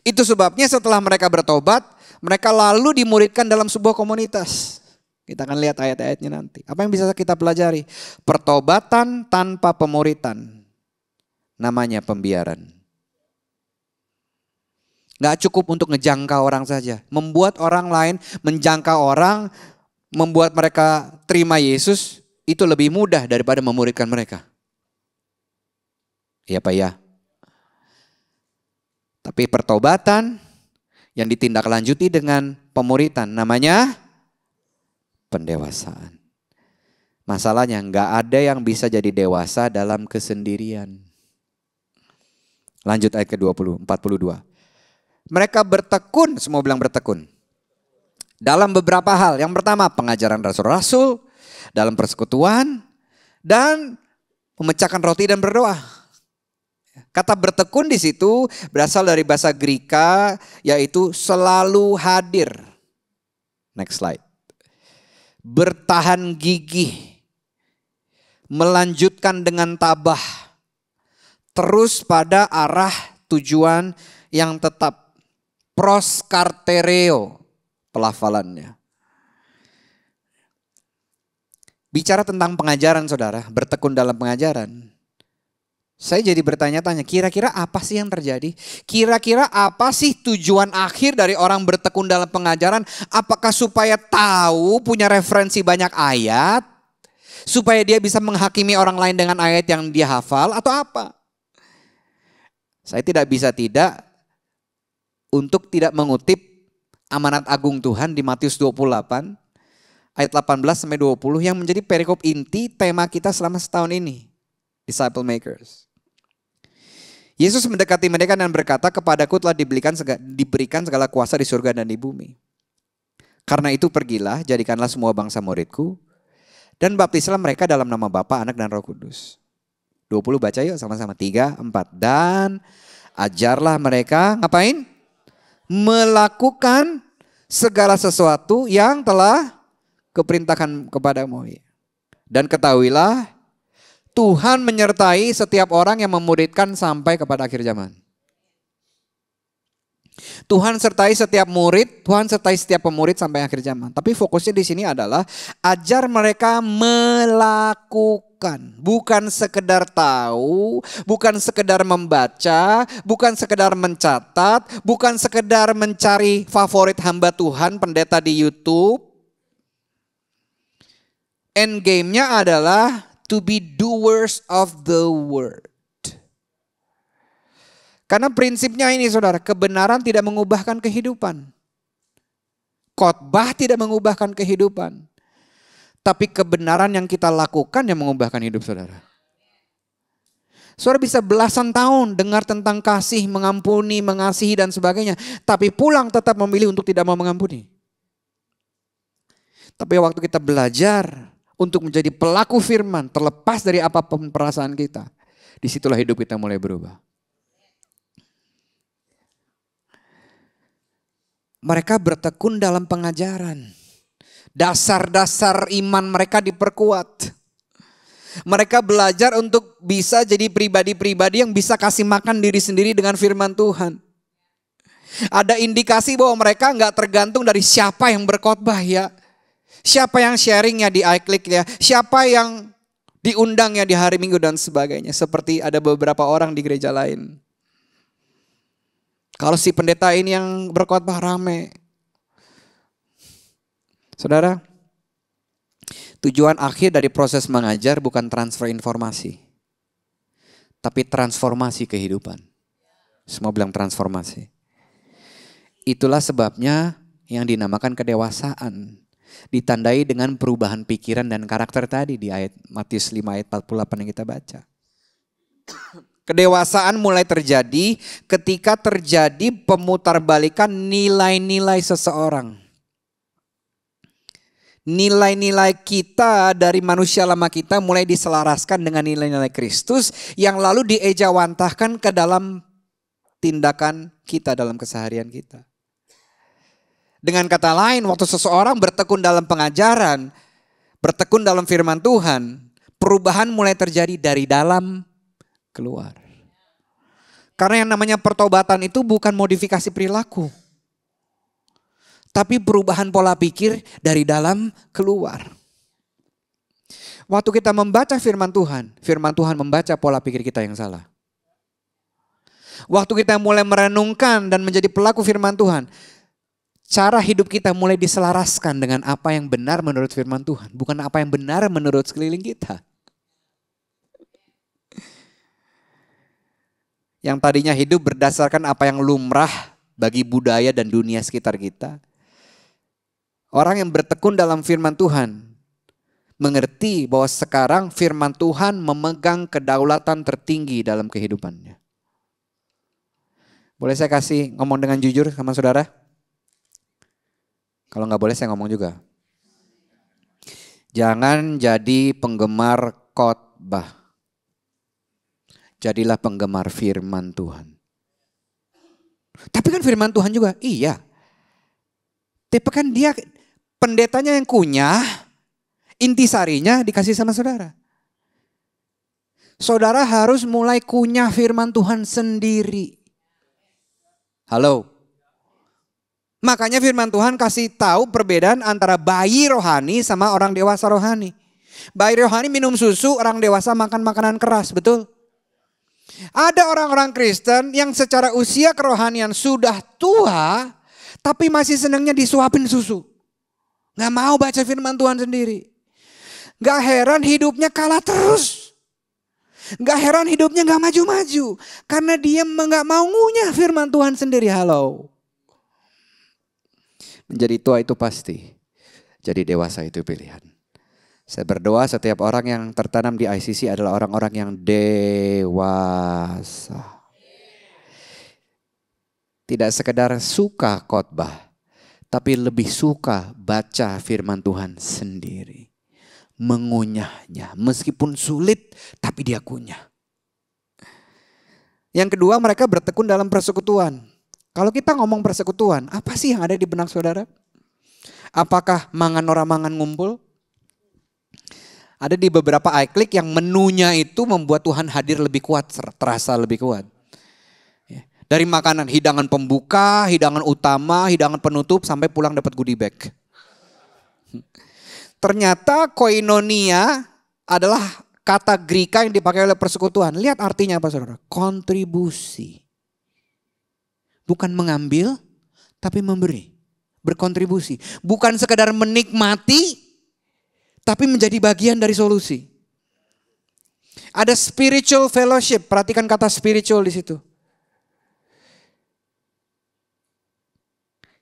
Itu sebabnya setelah mereka bertobat, mereka lalu dimuridkan dalam sebuah komunitas. Kita akan lihat ayat-ayatnya nanti. Apa yang bisa kita pelajari? Pertobatan tanpa pemuritan. Namanya pembiaran. Gak cukup untuk ngejangkau orang saja. Membuat orang lain menjangkau orang, membuat mereka terima Yesus, itu lebih mudah daripada memuridkan mereka. Iya Pak ya. Tapi pertobatan yang ditindaklanjuti dengan pemuritan namanya pendewasaan. Masalahnya gak ada yang bisa jadi dewasa dalam kesendirian. Lanjut ayat ke-42. Mereka bertekun, semua bilang bertekun. Dalam beberapa hal. Yang pertama pengajaran rasul-rasul, dalam persekutuan, dan memecahkan roti dan berdoa. Kata bertekun di situ berasal dari bahasa Greka, yaitu selalu hadir. Next slide. Bertahan gigih, melanjutkan dengan tabah, terus pada arah tujuan yang tetap. Proskartereo pelafalannya. Bicara tentang pengajaran saudara, bertekun dalam pengajaran. Saya jadi bertanya-tanya, kira-kira apa sih yang terjadi? Kira-kira apa sih tujuan akhir dari orang bertekun dalam pengajaran? Apakah supaya tahu, punya referensi banyak ayat? Supaya dia bisa menghakimi orang lain dengan ayat yang dia hafal atau apa? Saya tidak bisa untuk tidak mengutip amanat agung Tuhan di Matius 28 ayat 18 sampai 20 yang menjadi perikop inti tema kita selama setahun ini. Disciple makers. Yesus mendekati mereka dan berkata, kepadaku telah diberikan segala kuasa di surga dan di bumi. Karena itu pergilah, jadikanlah semua bangsa muridku dan baptislah mereka dalam nama Bapa, Anak dan Roh Kudus. 20 baca yuk sama-sama. 3, 4. Dan ajarlah mereka ngapain? Melakukan segala sesuatu yang telah kuperintahkan kepadamu. Dan ketahuilah Tuhan menyertai setiap orang yang memuridkan sampai kepada akhir zaman. Tuhan sertai setiap murid, Tuhan sertai setiap pemurid sampai akhir zaman. Tapi fokusnya di sini adalah ajar mereka melakukan, bukan sekedar tahu, bukan sekedar membaca, bukan sekedar mencatat, bukan sekedar mencari favorit hamba Tuhan pendeta di YouTube. End game-nya adalah to be doers of the word. Karena prinsipnya ini saudara, kebenaran tidak mengubahkan kehidupan. Khotbah tidak mengubahkan kehidupan. Tapi kebenaran yang kita lakukan yang mengubahkan hidup saudara. Saudara bisa belasan tahun dengar tentang kasih, mengampuni, mengasihi dan sebagainya. Tapi pulang tetap memilih untuk tidak mau mengampuni. Tapi waktu kita belajar untuk menjadi pelaku firman, terlepas dari apapun perasaan kita, disitulah hidup kita mulai berubah. Mereka bertekun dalam pengajaran. Dasar-dasar iman mereka diperkuat. Mereka belajar untuk bisa jadi pribadi-pribadi yang bisa kasih makan diri sendiri dengan firman Tuhan. Ada indikasi bahwa mereka nggak tergantung dari siapa yang berkhotbah ya. Siapa yang sharing ya di iClick ya. Siapa yang diundang ya di hari Minggu dan sebagainya. Seperti ada beberapa orang di gereja lain. Kalau si pendeta ini yang berkhotbah rame. Saudara, tujuan akhir dari proses mengajar bukan transfer informasi. Tapi transformasi kehidupan. Semua bilang transformasi. Itulah sebabnya yang dinamakan kedewasaan. Ditandai dengan perubahan pikiran dan karakter tadi di ayat Matius 5 ayat 48 yang kita baca. Kedewasaan mulai terjadi ketika terjadi pemutarbalikan nilai-nilai seseorang. Nilai-nilai kita dari manusia lama kita mulai diselaraskan dengan nilai-nilai Kristus yang lalu diejawantahkan ke dalam tindakan kita dalam keseharian kita. Dengan kata lain, waktu seseorang bertekun dalam pengajaran, bertekun dalam firman Tuhan, perubahan mulai terjadi dari dalam keluar. Karena yang namanya pertobatan itu bukan modifikasi perilaku. Tapi perubahan pola pikir dari dalam keluar. Waktu kita membaca firman Tuhan membaca pola pikir kita yang salah. Waktu kita mulai merenungkan dan menjadi pelaku firman Tuhan, cara hidup kita mulai diselaraskan dengan apa yang benar menurut firman Tuhan. Bukan apa yang benar menurut sekeliling kita. Yang tadinya hidup berdasarkan apa yang lumrah bagi budaya dan dunia sekitar kita. Orang yang bertekun dalam firman Tuhan mengerti bahwa sekarang firman Tuhan memegang kedaulatan tertinggi dalam kehidupannya. Boleh saya kasih ngomong dengan jujur sama saudara? Kalau nggak boleh saya ngomong juga. Jangan jadi penggemar khotbah. Jadilah penggemar firman Tuhan. Tapi kan firman Tuhan juga, iya. Tapi kan dia pendetanya yang kunyah, intisarinya dikasih sama saudara. Saudara harus mulai kunyah firman Tuhan sendiri. Halo. Makanya firman Tuhan kasih tahu perbedaan antara bayi rohani sama orang dewasa rohani. Bayi rohani minum susu, orang dewasa makan makanan keras, betul? Ada orang-orang Kristen yang secara usia kerohanian sudah tua, tapi masih senangnya disuapin susu. Gak mau baca firman Tuhan sendiri. Gak heran hidupnya kalah terus. Gak heran hidupnya gak maju-maju. Karena dia gak mau ngunyah firman Tuhan sendiri. Halo. Menjadi tua itu pasti. Jadi dewasa itu pilihan. Saya berdoa setiap orang yang tertanam di ICC adalah orang-orang yang dewasa. Tidak sekedar suka khotbah, tapi lebih suka baca firman Tuhan sendiri. Mengunyahnya, meskipun sulit tapi dia kunyah. Yang kedua, mereka bertekun dalam persekutuan. Kalau kita ngomong persekutuan, apa sih yang ada di benak saudara? Apakah mangan orang mangan ngumpul? Ada di beberapa iClick yang menunya itu membuat Tuhan hadir lebih kuat, terasa lebih kuat. Dari makanan, hidangan pembuka, hidangan utama, hidangan penutup, sampai pulang dapat goodie bag. Ternyata koinonia adalah kata Greka yang dipakai oleh persekutuan. Lihat artinya apa saudara? Kontribusi. Bukan mengambil, tapi memberi. Berkontribusi. Bukan sekedar menikmati, tapi menjadi bagian dari solusi. Ada spiritual fellowship. Perhatikan kata spiritual di situ.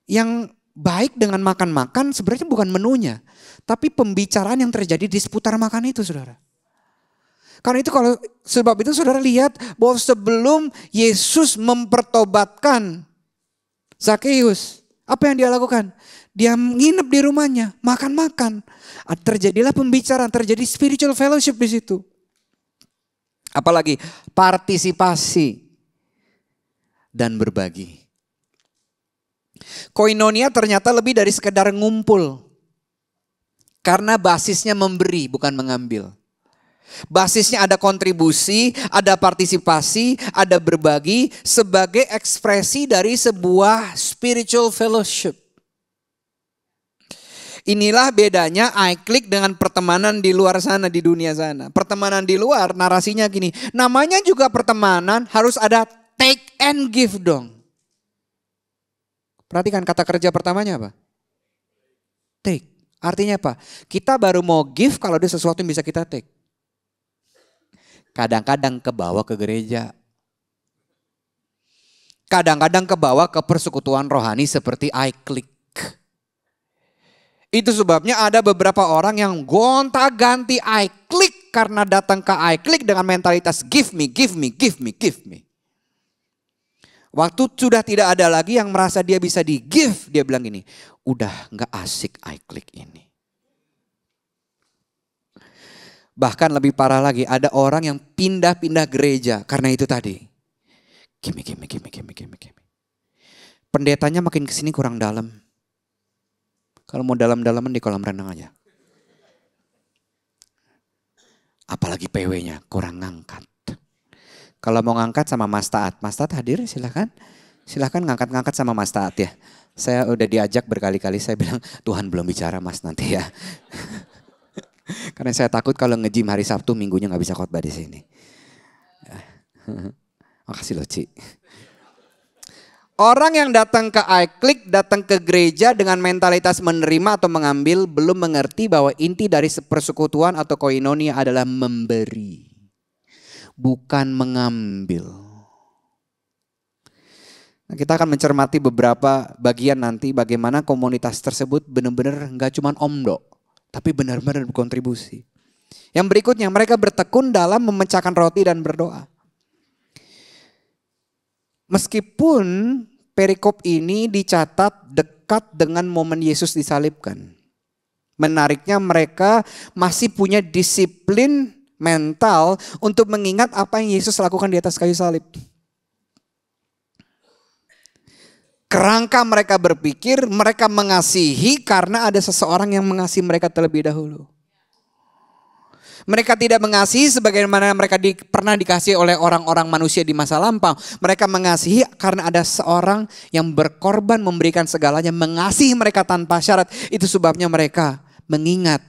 Yang baik dengan makan-makan sebenarnya bukan menunya. Tapi pembicaraan yang terjadi di seputar makan itu saudara. Karena itu sebab itu saudara lihat bahwa sebelum Yesus mempertobatkan Zakheus, apa yang dia lakukan? Dia nginep di rumahnya, makan-makan. Terjadilah pembicaraan, terjadi spiritual fellowship di situ. Apalagi partisipasi dan berbagi. Koinonia ternyata lebih dari sekedar ngumpul. Karena basisnya memberi, bukan mengambil. Basisnya ada kontribusi, ada partisipasi, ada berbagi sebagai ekspresi dari sebuah spiritual fellowship. Inilah bedanya iClick dengan pertemanan di luar sana, di dunia sana. Pertemanan di luar narasinya gini, namanya juga pertemanan harus ada take and give dong. Perhatikan kata kerja pertamanya apa? Take. Artinya apa? Kita baru mau give kalau ada sesuatu yang bisa kita take. Kadang-kadang kebawa ke gereja. Kadang-kadang kebawa ke persekutuan rohani seperti iClick. Itu sebabnya ada beberapa orang yang gonta-ganti iClick karena datang ke iClick dengan mentalitas give me, give me, give me, give me. Waktu sudah tidak ada lagi yang merasa dia bisa di-give, dia bilang gini, udah gak asik iClick ini. Bahkan lebih parah lagi, ada orang yang pindah-pindah gereja karena itu tadi. Gimme. Pendetanya makin kesini kurang dalam. Kalau mau dalam-dalaman di kolam renang aja. Apalagi PW-nya kurang ngangkat. Kalau mau ngangkat sama Mas Taat hadir silakan. Silakan ngangkat-ngangkat sama Mas Taat ya. Saya udah diajak berkali-kali, saya bilang Tuhan belum bicara Mas nanti ya. Karena saya takut kalau nge-gym hari Sabtu minggunya gak bisa khotbah di sini. Makasih loh Ci. Orang yang datang ke iClick, datang ke gereja dengan mentalitas menerima atau mengambil, belum mengerti bahwa inti dari persekutuan atau koinonia adalah memberi, bukan mengambil. Nah, kita akan mencermati beberapa bagian nanti bagaimana komunitas tersebut benar-benar nggak cuma omdo, tapi benar-benar berkontribusi. Yang berikutnya, mereka bertekun dalam memecahkan roti dan berdoa. Meskipun perikop ini dicatat dekat dengan momen Yesus disalibkan. Menariknya mereka masih punya disiplin mental untuk mengingat apa yang Yesus lakukan di atas kayu salib. Kerangka mereka berpikir mereka mengasihi karena ada seseorang yang mengasihi mereka terlebih dahulu. Mereka tidak mengasihi sebagaimana mereka pernah dikasihi oleh orang-orang manusia di masa lampau. Mereka mengasihi karena ada seorang yang berkorban memberikan segalanya. Mengasihi mereka tanpa syarat. Itu sebabnya mereka mengingat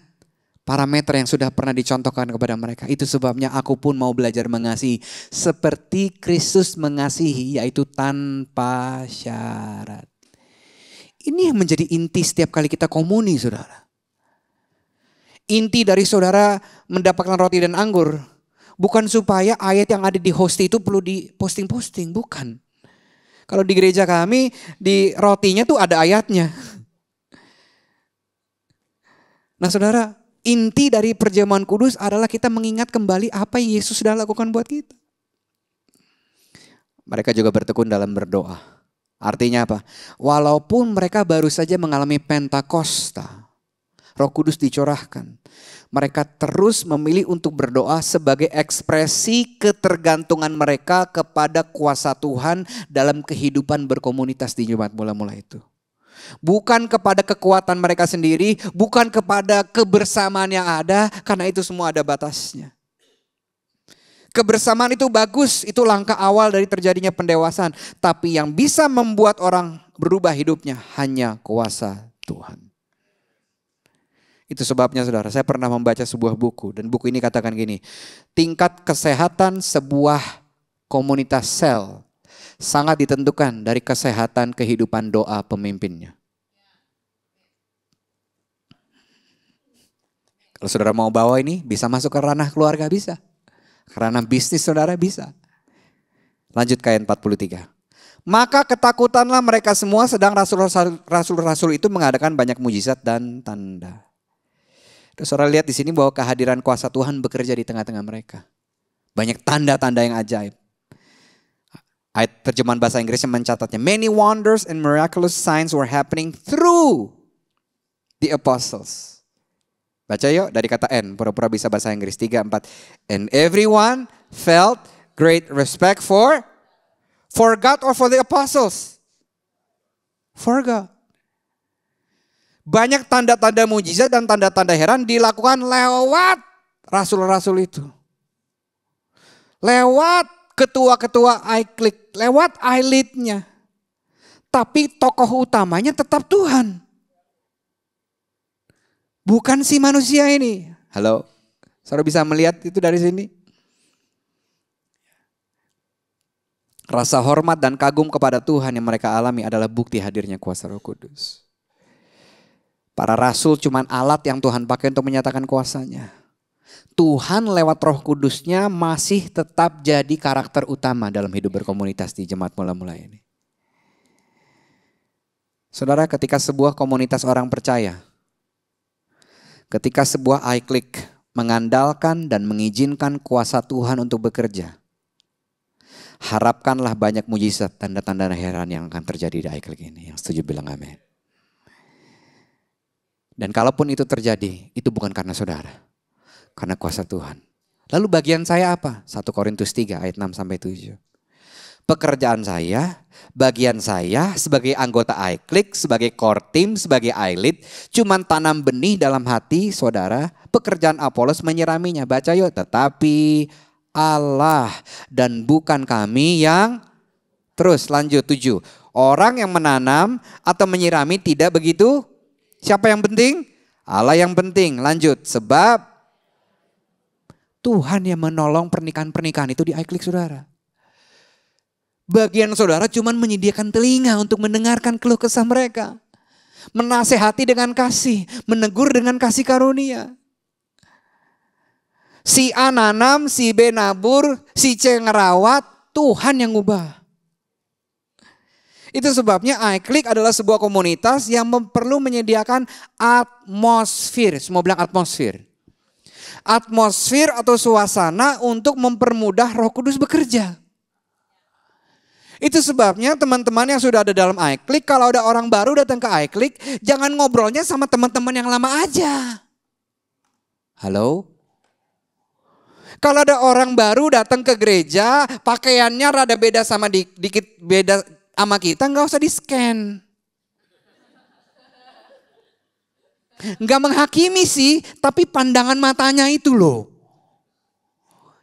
parameter yang sudah pernah dicontohkan kepada mereka. Itu sebabnya aku pun mau belajar mengasihi. Seperti Kristus mengasihi, yaitu tanpa syarat. Ini yang menjadi inti setiap kali kita komuni, saudara. Inti dari saudara mendapatkan roti dan anggur. Bukan supaya ayat yang ada di host itu perlu diposting-posting. Bukan. Kalau di gereja kami, di rotinya tuh ada ayatnya. Nah saudara, inti dari perjamuan kudus adalah kita mengingat kembali apa yang Yesus sudah lakukan buat kita. Mereka juga bertekun dalam berdoa. Artinya apa? Walaupun mereka baru saja mengalami Pentakosta, Roh Kudus dicurahkan. Mereka terus memilih untuk berdoa sebagai ekspresi ketergantungan mereka kepada kuasa Tuhan dalam kehidupan berkomunitas di Jumat Mula-Mula itu. Bukan kepada kekuatan mereka sendiri, bukan kepada kebersamaan yang ada, karena itu semua ada batasnya. Kebersamaan itu bagus, itu langkah awal dari terjadinya pendewasaan. Tapi yang bisa membuat orang berubah hidupnya hanya kuasa Tuhan. Itu sebabnya saudara, saya pernah membaca sebuah buku dan buku ini katakan gini, tingkat kesehatan sebuah komunitas sel sangat ditentukan dari kesehatan kehidupan doa pemimpinnya. Kalau saudara mau bawa ini, bisa masuk ke ranah keluarga, bisa. Ke ranah bisnis saudara, bisa. Lanjut ke ayat 43. Maka ketakutanlah mereka semua, sedang rasul-rasul itu mengadakan banyak mujizat dan tanda. Saudara lihat di sini bahwa kehadiran kuasa Tuhan bekerja di tengah-tengah mereka. Banyak tanda-tanda yang ajaib. Ayat terjemahan bahasa Inggrisnya mencatatnya. Many wonders and miraculous signs were happening through the apostles. Baca yuk dari kata N. Pura-pura bisa bahasa Inggris. 3, 4. And everyone felt great respect for God or for the apostles? For God. Banyak tanda-tanda mujizat dan tanda-tanda heran dilakukan lewat rasul-rasul itu. Lewat ketua-ketua iClick, lewat I-lead-nya. Tapi tokoh utamanya tetap Tuhan. Bukan si manusia ini. Halo, saudara bisa melihat itu dari sini? Rasa hormat dan kagum kepada Tuhan yang mereka alami adalah bukti hadirnya kuasa Roh Kudus. Para rasul cuman alat yang Tuhan pakai untuk menyatakan kuasanya. Tuhan lewat Roh Kudusnya masih tetap jadi karakter utama dalam hidup berkomunitas di Jemaat Mula-Mula ini. Saudara, ketika sebuah komunitas orang percaya, ketika sebuah iClick mengandalkan dan mengizinkan kuasa Tuhan untuk bekerja, harapkanlah banyak mujizat, tanda-tanda heran yang akan terjadi di iClick ini. Yang setuju bilang amin. Dan kalaupun itu terjadi, itu bukan karena saudara. Karena kuasa Tuhan. Lalu bagian saya apa? 1 Korintus 3 ayat 6-7. Pekerjaan saya, bagian saya sebagai anggota iClick, sebagai core team, sebagai I-lead, cuman tanam benih dalam hati saudara. Pekerjaan Apolos menyiraminya. Baca yuk. Tetapi Allah dan bukan kami yang... Terus lanjut 7. Orang yang menanam atau menyirami tidak begitu... Siapa yang penting? Allah yang penting. Lanjut. Sebab Tuhan yang menolong pernikahan-pernikahan itu di iClick saudara. Bagian saudara cuman menyediakan telinga untuk mendengarkan keluh kesah mereka. Menasehati dengan kasih, menegur dengan kasih karunia. Si A nanam, si B nabur, si C ngerawat, Tuhan yang ubah. Itu sebabnya iClick adalah sebuah komunitas yang perlu menyediakan atmosfer. Semua bilang atmosfer. Atmosfer atau suasana untuk mempermudah Roh Kudus bekerja. Itu sebabnya teman-teman yang sudah ada dalam iClick, kalau ada orang baru datang ke iClick, jangan ngobrolnya sama teman-teman yang lama aja. Halo? Kalau ada orang baru datang ke gereja, pakaiannya rada beda sama dikit beda sama kita, nggak usah di-scan. Nggak menghakimi sih, tapi pandangan matanya itu loh.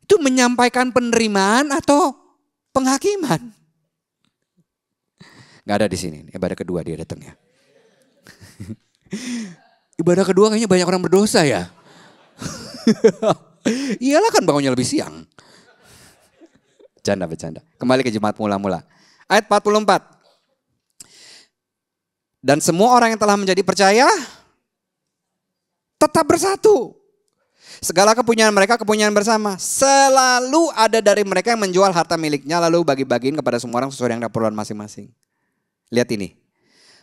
Itu menyampaikan penerimaan atau penghakiman. Nggak ada di sini, ibadah kedua dia datang ya. Ibadah kedua kayaknya banyak orang berdosa ya. Iyalah kan bangunnya lebih siang. Bercanda. Kembali ke jemaat mula-mula. Ayat 44. Dan semua orang yang telah menjadi percaya tetap bersatu. Segala kepunyaan mereka kepunyaan bersama. Selalu ada dari mereka yang menjual harta miliknya lalu bagi-bagiin kepada semua orang sesuai dengan keperluan masing-masing. Lihat ini.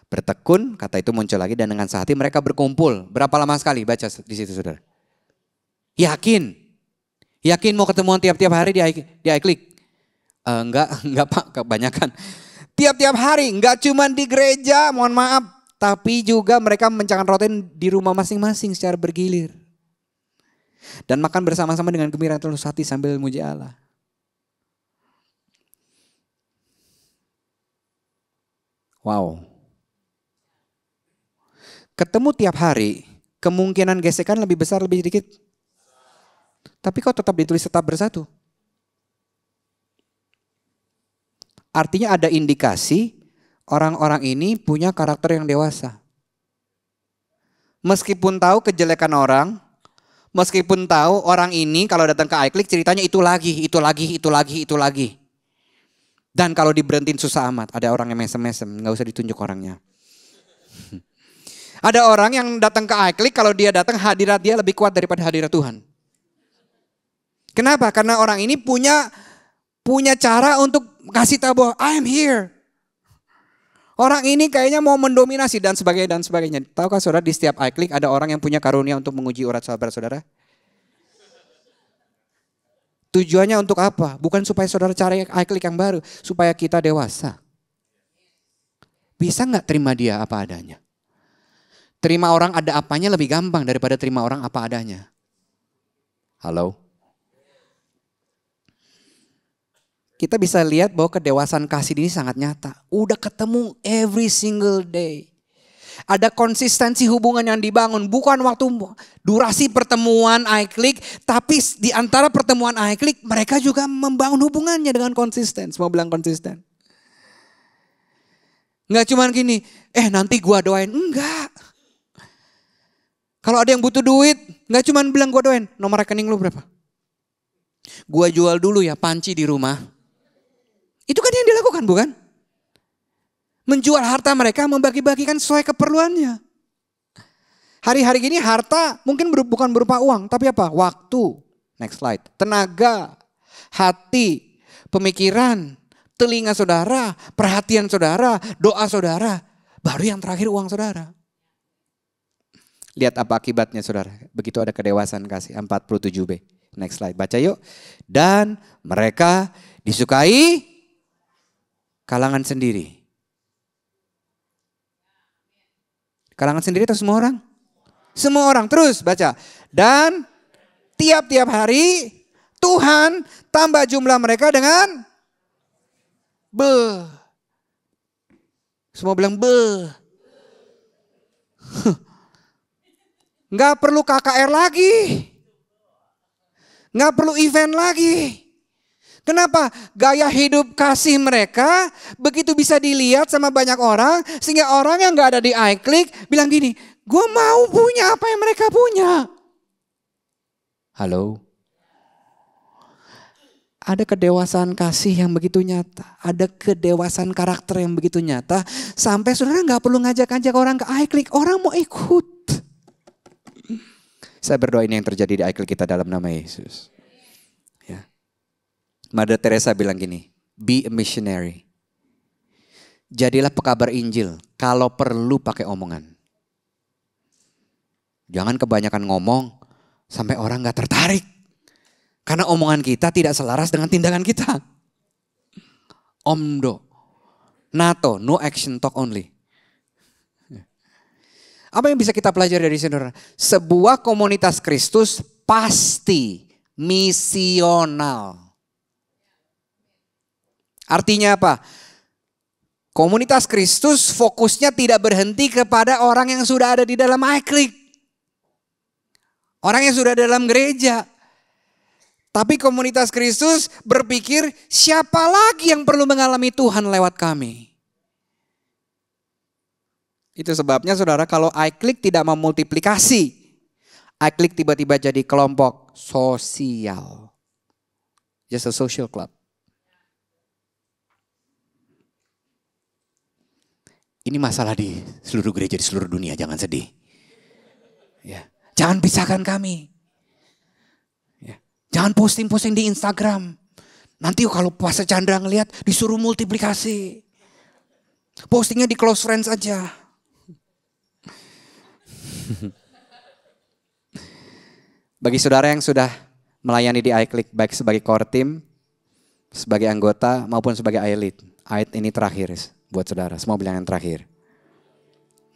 Bertekun, kata itu muncul lagi, dan dengan sehati mereka berkumpul. Berapa lama sekali? Baca di situ saudara. Yakin mau ketemuan tiap-tiap hari di iClick? Enggak Pak, kebanyakan. Tiap-tiap hari, enggak cuma di gereja, mohon maaf. Tapi juga mereka mencakan roti di rumah masing-masing secara bergilir. Dan makan bersama-sama dengan gembira tulus hati sambil memuji Allah. Wow. Ketemu tiap hari, kemungkinan gesekan lebih besar lebih sedikit. Tapi kok tetap ditulis tetap bersatu? Artinya ada indikasi orang-orang ini punya karakter yang dewasa. Meskipun tahu kejelekan orang, meskipun tahu orang ini kalau datang ke iClick ceritanya itu lagi. Dan kalau diberhentiin susah amat, ada orang yang mesem-mesem, gak usah ditunjuk orangnya. Ada orang yang datang ke iClick, kalau dia datang hadirat dia lebih kuat daripada hadirat Tuhan. Kenapa? Karena orang ini punya cara untuk kasih tahu bahwa I am here. Orang ini kayaknya mau mendominasi dan sebagainya. Tahukah saudara di setiap iClick ada orang yang punya karunia untuk menguji urat saudara-saudara? Tujuannya untuk apa? Bukan supaya saudara cari iClick yang baru. Supaya kita dewasa. Bisa gak terima dia apa adanya? Terima orang ada apanya lebih gampang daripada terima orang apa adanya. Halo? Kita bisa lihat bahwa kedewasaan kasih ini sangat nyata. Udah ketemu every single day. Ada konsistensi hubungan yang dibangun. Bukan waktu durasi pertemuan iClick. Tapi di antara pertemuan iClick mereka juga membangun hubungannya dengan konsisten. Semua bilang konsisten. Enggak cuman gini, nanti gua doain. Enggak. Kalau ada yang butuh duit, enggak cuman bilang gua doain. Nomor rekening lu berapa? Gua jual dulu ya panci di rumah. Itu kan yang dilakukan bukan? Menjual harta mereka, membagi-bagikan sesuai keperluannya. Hari-hari gini harta mungkin bukan berupa uang, tapi apa? Waktu, next slide, tenaga, hati, pemikiran, telinga saudara, perhatian saudara, doa saudara. Baru yang terakhir uang saudara. Lihat apa akibatnya saudara, begitu ada kedewasaan kasih, 47b. Next slide, baca yuk. Dan mereka disukai kalangan sendiri. Kalangan sendiri atau semua orang? Semua orang. Terus baca. Dan tiap-tiap hari Tuhan tambah jumlah mereka dengan semua bilang Nggak perlu KKR lagi. Nggak perlu event lagi. Kenapa? Gaya hidup kasih mereka begitu bisa dilihat sama banyak orang. Sehingga orang yang gak ada di iClick bilang gini, gue mau punya apa yang mereka punya. Halo? Ada kedewasaan kasih yang begitu nyata. Ada kedewasaan karakter yang begitu nyata. Sampai saudara gak perlu ngajak-ngajak orang ke iClick. Orang mau ikut. Saya berdoa ini yang terjadi di iClick kita dalam nama Yesus. Ya. Mother Teresa bilang gini. Be a missionary. Jadilah pekabar Injil. Kalau perlu pakai omongan. Jangan kebanyakan ngomong. Sampai orang gak tertarik. Karena omongan kita tidak selaras dengan tindakan kita. Omdo. NATO, no action talk only. Apa yang bisa kita pelajari dari sini? Sebuah komunitas Kristus pasti misional. Artinya apa? Komunitas Kristus fokusnya tidak berhenti kepada orang yang sudah ada di dalam iClick. Orang yang sudah dalam gereja. Tapi komunitas Kristus berpikir siapa lagi yang perlu mengalami Tuhan lewat kami. Itu sebabnya saudara kalau iClick tidak memultiplikasi. iClick tiba-tiba jadi kelompok sosial. Just a social club. Ini masalah di seluruh gereja di seluruh dunia, jangan sedih. Ya, jangan pisahkan kami. Jangan posting-posting di Instagram. Nanti kalau Pastor Chandra ngelihat disuruh multiplikasi. Postingnya di close friends aja. Bagi saudara yang sudah melayani di iClick baik sebagai core team, sebagai anggota maupun sebagai iLead. Ayat ini terakhir buat saudara. Semua bilang yang terakhir.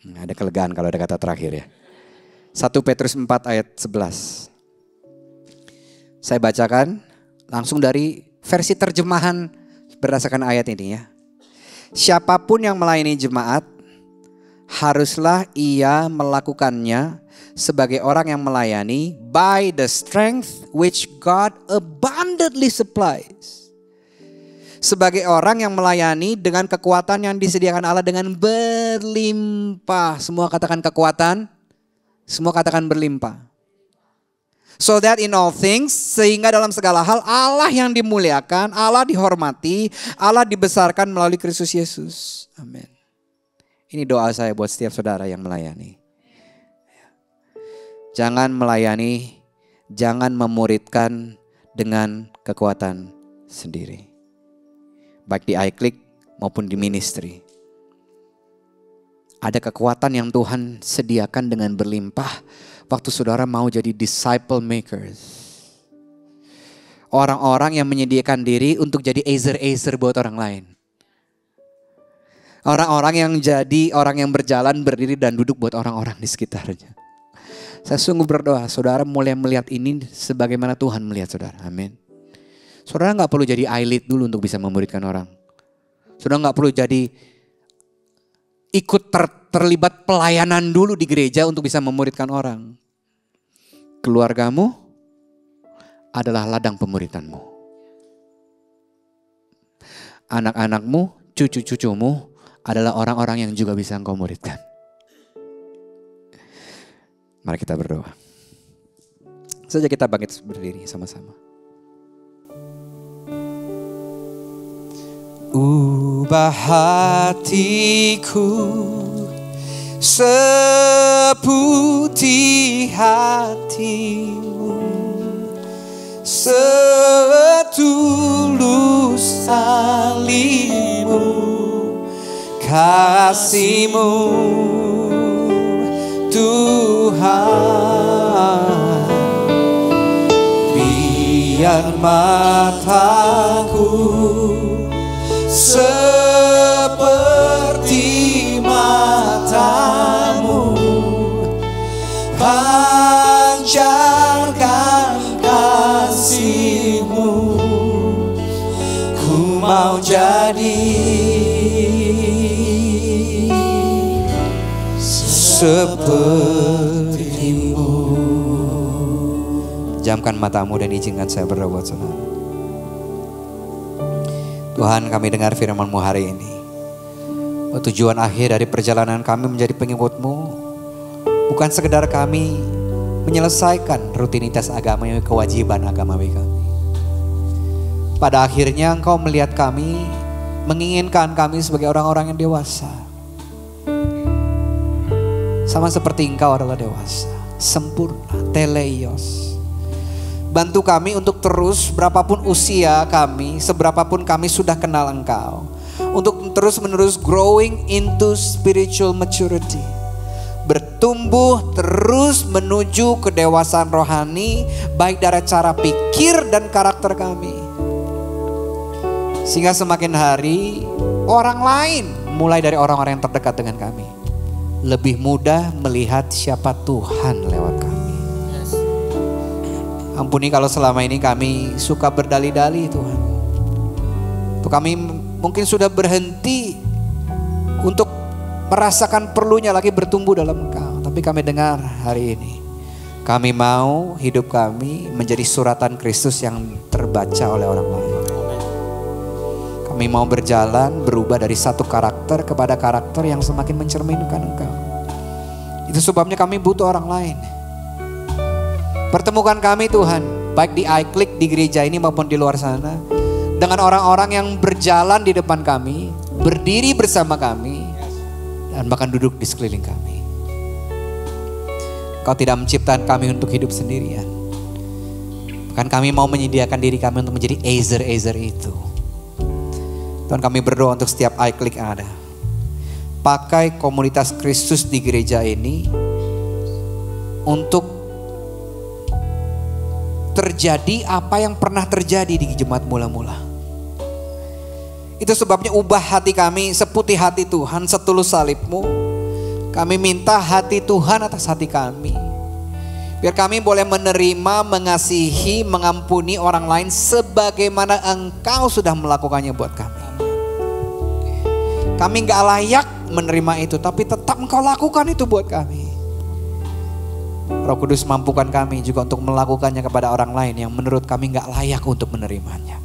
Ada kelegaan kalau ada kata terakhir ya. 1 Petrus 4 ayat 11. Saya bacakan langsung dari versi terjemahan berdasarkan ayat ini ya. Siapapun yang melayani jemaat, haruslah ia melakukannya sebagai orang yang melayani by the strength which God abundantly supplies. Sebagai orang yang melayani dengan kekuatan yang disediakan Allah dengan berlimpah. Semua katakan kekuatan, semua katakan berlimpah. So that in all things, sehingga dalam segala hal Allah yang dimuliakan, Allah dihormati, Allah dibesarkan melalui Kristus Yesus. Amin. Ini doa saya buat setiap saudara yang melayani. Jangan melayani, jangan memuridkan dengan kekuatan sendiri. Baik di iClick maupun di ministry. Ada kekuatan yang Tuhan sediakan dengan berlimpah. Waktu saudara mau jadi disciple makers. Orang-orang yang menyediakan diri untuk jadi ezer-ezer buat orang lain. Orang-orang yang jadi orang yang berjalan, berdiri dan duduk buat orang-orang di sekitarnya. Saya sungguh berdoa saudara mulai melihat ini sebagaimana Tuhan melihat saudara. Amin. Saudara gak perlu jadi iLead dulu untuk bisa memuridkan orang. Saudara gak perlu jadi ikut terlibat pelayanan dulu di gereja untuk bisa memuridkan orang. Keluargamu adalah ladang pemuridanmu. Anak-anakmu, cucu-cucumu adalah orang-orang yang juga bisa engkau muridkan. Mari kita berdoa. Saja kita bangkit berdiri sama-sama. Ubah hatiku seputih hatimu, setulus talimu, kasihmu Tuhan. Biar mataku seperti matamu, pancarkan kasihmu. Ku mau jadi sepertimu. Jamkan matamu dan izinkan saya berdoa buat saudara. Tuhan, kami dengar firman-Mu hari ini. Tujuan akhir dari perjalanan kami menjadi pengikut-Mu bukan sekedar kami menyelesaikan rutinitas agama yang kewajiban agama bagi kami. Pada akhirnya Engkau melihat kami, menginginkan kami sebagai orang-orang yang dewasa. Sama seperti Engkau adalah dewasa, sempurna, teleios. Bantu kami untuk terus, berapapun usia kami, seberapapun kami sudah kenal Engkau, untuk terus menerus growing into spiritual maturity. Bertumbuh terus menuju kedewasaan rohani, baik dari cara pikir dan karakter kami. Sehingga semakin hari, orang lain, mulai dari orang-orang yang terdekat dengan kami, lebih mudah melihat siapa Tuhan lewat kami. Ampuni kalau selama ini kami suka berdalih-dalih Tuhan. Untuk kami mungkin sudah berhenti untuk merasakan perlunya lagi bertumbuh dalam Engkau. Tapi kami dengar hari ini, kami mau hidup kami menjadi suratan Kristus yang terbaca oleh orang lain. Kami mau berjalan berubah dari satu karakter kepada karakter yang semakin mencerminkan Engkau. Itu sebabnya kami butuh orang lain. Pertemukan kami Tuhan, baik di iClick, di gereja ini maupun di luar sana, dengan orang-orang yang berjalan di depan kami, berdiri bersama kami, dan bahkan duduk di sekeliling kami. Kau tidak menciptakan kami untuk hidup sendirian. Bahkan kami mau menyediakan diri kami untuk menjadi Ezer itu. Tuhan, kami berdoa untuk setiap iClick yang ada. Pakai komunitas Kristus di gereja ini untuk terjadi apa yang pernah terjadi di jemaat mula-mula. Itu sebabnya ubah hati kami seputih hati Tuhan, setulus salib-Mu. Kami minta hati Tuhan atas hati kami. Biar kami boleh menerima, mengasihi, mengampuni orang lain sebagaimana Engkau sudah melakukannya buat kami. Kami gak layak menerima itu, tapi tetap Engkau lakukan itu buat kami. Roh Kudus mampukan kami juga untuk melakukannya kepada orang lain yang menurut kami gak layak untuk menerimanya.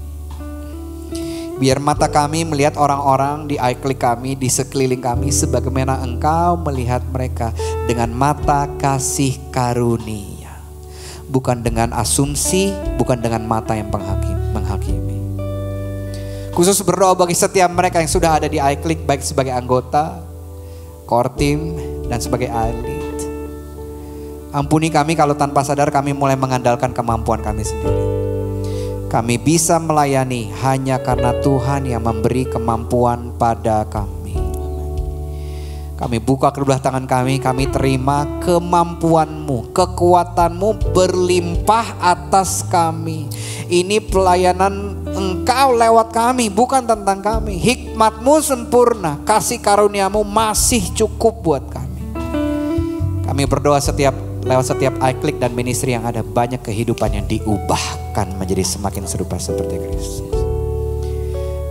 Biar mata kami melihat orang-orang di iClick kami, di sekeliling kami, sebagaimana Engkau melihat mereka dengan mata kasih karunia. Bukan dengan asumsi, bukan dengan mata yang menghakimi. Khusus berdoa bagi setiap mereka yang sudah ada di iClick, baik sebagai anggota, core team, dan sebagai elit. Ampuni kami kalau tanpa sadar kami mulai mengandalkan kemampuan kami sendiri. Kami bisa melayani hanya karena Tuhan yang memberi kemampuan pada kami. Kami buka kedua tangan kami terima kemampuan-Mu, kekuatan-Mu berlimpah atas kami. Ini pelayanan Engkau lewat kami, bukan tentang kami. Hikmat-Mu sempurna, kasih karunia-Mu masih cukup buat kami. Kami berdoa lewat setiap iClick dan ministry yang ada, banyak kehidupan yang diubahkan menjadi semakin serupa seperti Kristus.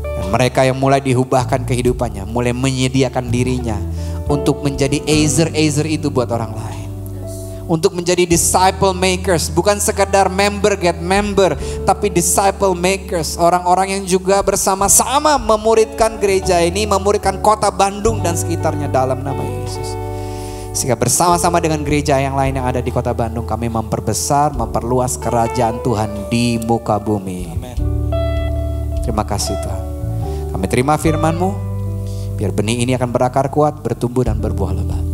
Dan mereka yang mulai diubahkan kehidupannya, mulai menyediakan dirinya untuk menjadi Ezer itu buat orang lain. Untuk menjadi disciple makers, bukan sekedar member get member, tapi disciple makers, orang-orang yang juga bersama-sama memuridkan gereja ini, memuridkan kota Bandung dan sekitarnya dalam nama Yesus. Sehingga bersama-sama dengan gereja yang lain yang ada di kota Bandung, kami memperbesar, memperluas kerajaan Tuhan di muka bumi. Amen. Terima kasih Tuhan. Kami terima firman-Mu, biar benih ini akan berakar kuat, bertumbuh dan berbuah lebat.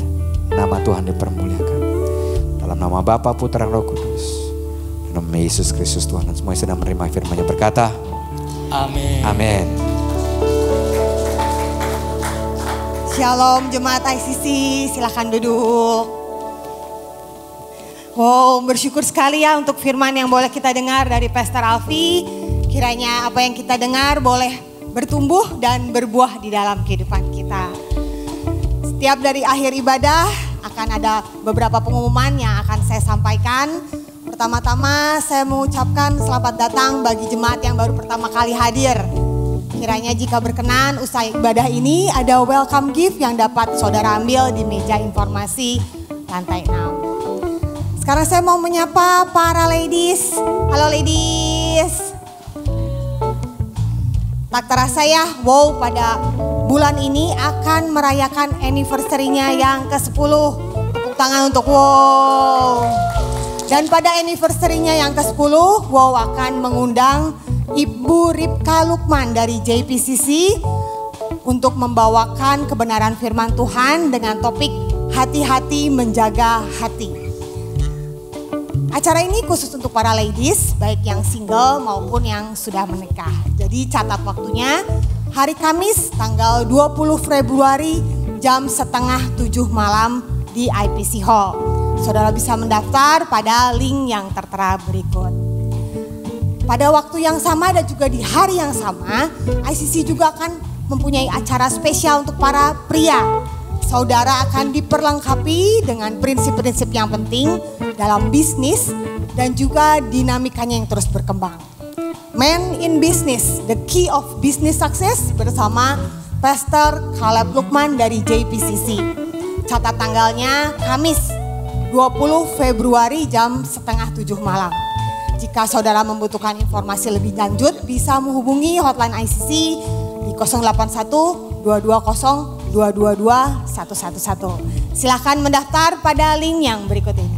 Nama Tuhan dipermuliakan. Dalam nama Bapa, Putra, dan Roh Kudus. Dalam nama Yesus Kristus Tuhan, dan semua yang sedang menerima firman-Nya berkata, Amin. Amin. Shalom jemaat ICC, silahkan duduk. Wow, bersyukur sekali ya untuk firman yang boleh kita dengar dari Pastor Alfi. Kiranya apa yang kita dengar boleh bertumbuh dan berbuah di dalam kehidupan kita. Setiap dari akhir ibadah akan ada beberapa pengumuman yang akan saya sampaikan. Pertama-tama saya mengucapkan selamat datang bagi jemaat yang baru pertama kali hadir. Kiranya jika berkenan usai ibadah ini ada welcome gift yang dapat saudara ambil di meja informasi lantai 6. Sekarang saya mau menyapa para ladies. Halo ladies. Tak terasa ya, wow, pada bulan ini akan merayakan anniversary-nya yang ke-10. Tepuk tangan untuk wow. Dan pada anniversary-nya yang ke-10, wow akan mengundang Ibu Ripka Lukman dari JPCC untuk membawakan kebenaran firman Tuhan dengan topik hati-hati menjaga hati. Acara ini khusus untuk para ladies, baik yang single maupun yang sudah menikah. Jadi catat waktunya, hari Kamis tanggal 20 Februari jam 6:30 malam di IPC Hall. Saudara bisa mendaftar pada link yang tertera berikut. Pada waktu yang sama dan juga di hari yang sama, ICC juga akan mempunyai acara spesial untuk para pria. Saudara akan diperlengkapi dengan prinsip-prinsip yang penting dalam bisnis dan juga dinamikanya yang terus berkembang. Men in Business, the key of business success bersama Pastor Caleb Lukman dari JPCC. Catat tanggalnya Kamis 20 Februari jam 6:30 malam. Jika saudara membutuhkan informasi lebih lanjut, bisa menghubungi hotline ICC di 081 220 222 111. Silakan mendaftar pada link yang berikut ini.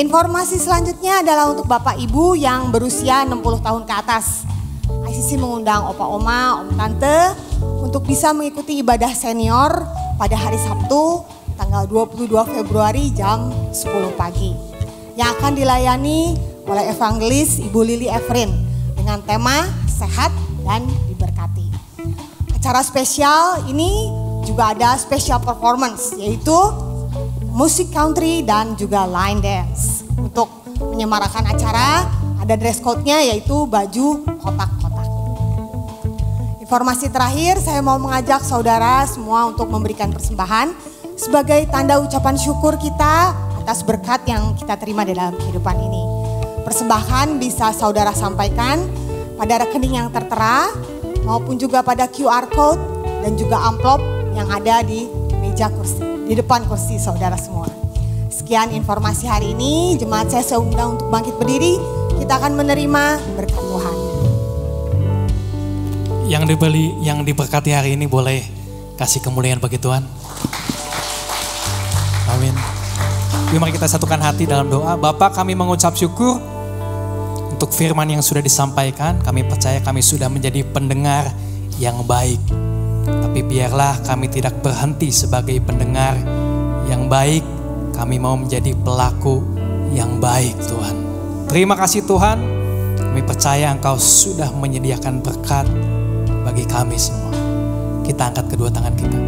Informasi selanjutnya adalah untuk Bapak Ibu yang berusia 60 tahun ke atas. ICC mengundang opa oma, om tante untuk bisa mengikuti ibadah senior pada hari Sabtu tanggal 22 Februari jam 10 pagi. Yang akan dilayani oleh evangelis Ibu Lili Efrin dengan tema sehat dan diberkati. Acara spesial ini juga ada special performance, yaitu musik country dan juga line dance. Untuk menyemarakan acara ada dress code-nya, yaitu baju kotak-kotak. Informasi terakhir, saya mau mengajak saudara semua untuk memberikan persembahan sebagai tanda ucapan syukur kita atas berkat yang kita terima di dalam kehidupan ini. Persembahan bisa saudara sampaikan pada rekening yang tertera maupun juga pada QR code dan juga amplop yang ada di meja kursi, di depan kursi saudara semua. Sekian informasi hari ini, jemaat saya undang untuk bangkit berdiri, kita akan menerima berkat Tuhan. Yang diberkati hari ini boleh kasih kemuliaan bagi Tuhan. Amin. Mari kita satukan hati dalam doa. Bapa, kami mengucap syukur untuk firman yang sudah disampaikan. Kami percaya kami sudah menjadi pendengar yang baik. Tapi biarlah kami tidak berhenti sebagai pendengar yang baik. Kami mau menjadi pelaku yang baik, Tuhan. Terima kasih Tuhan. Kami percaya Engkau sudah menyediakan berkat bagi kami semua. Kita angkat kedua tangan kita.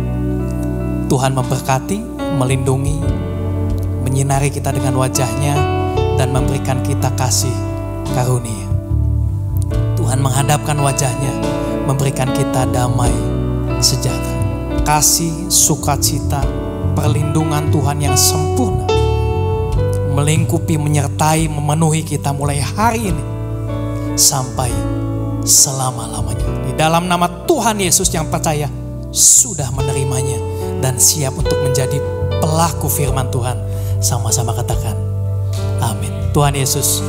Tuhan memberkati, melindungi, menyinari kita dengan wajahnya dan memberikan kita kasih karunia. Tuhan menghadapkan wajahnya, memberikan kita damai sejahtera. Kasih, sukacita, perlindungan Tuhan yang sempurna melingkupi, menyertai, memenuhi kita mulai hari ini sampai selama-lamanya. Di dalam nama Tuhan Yesus yang percaya sudah menerimanya dan siap untuk menjadi pelaku firman Tuhan. Sama-sama katakan amin. Tuhan Yesus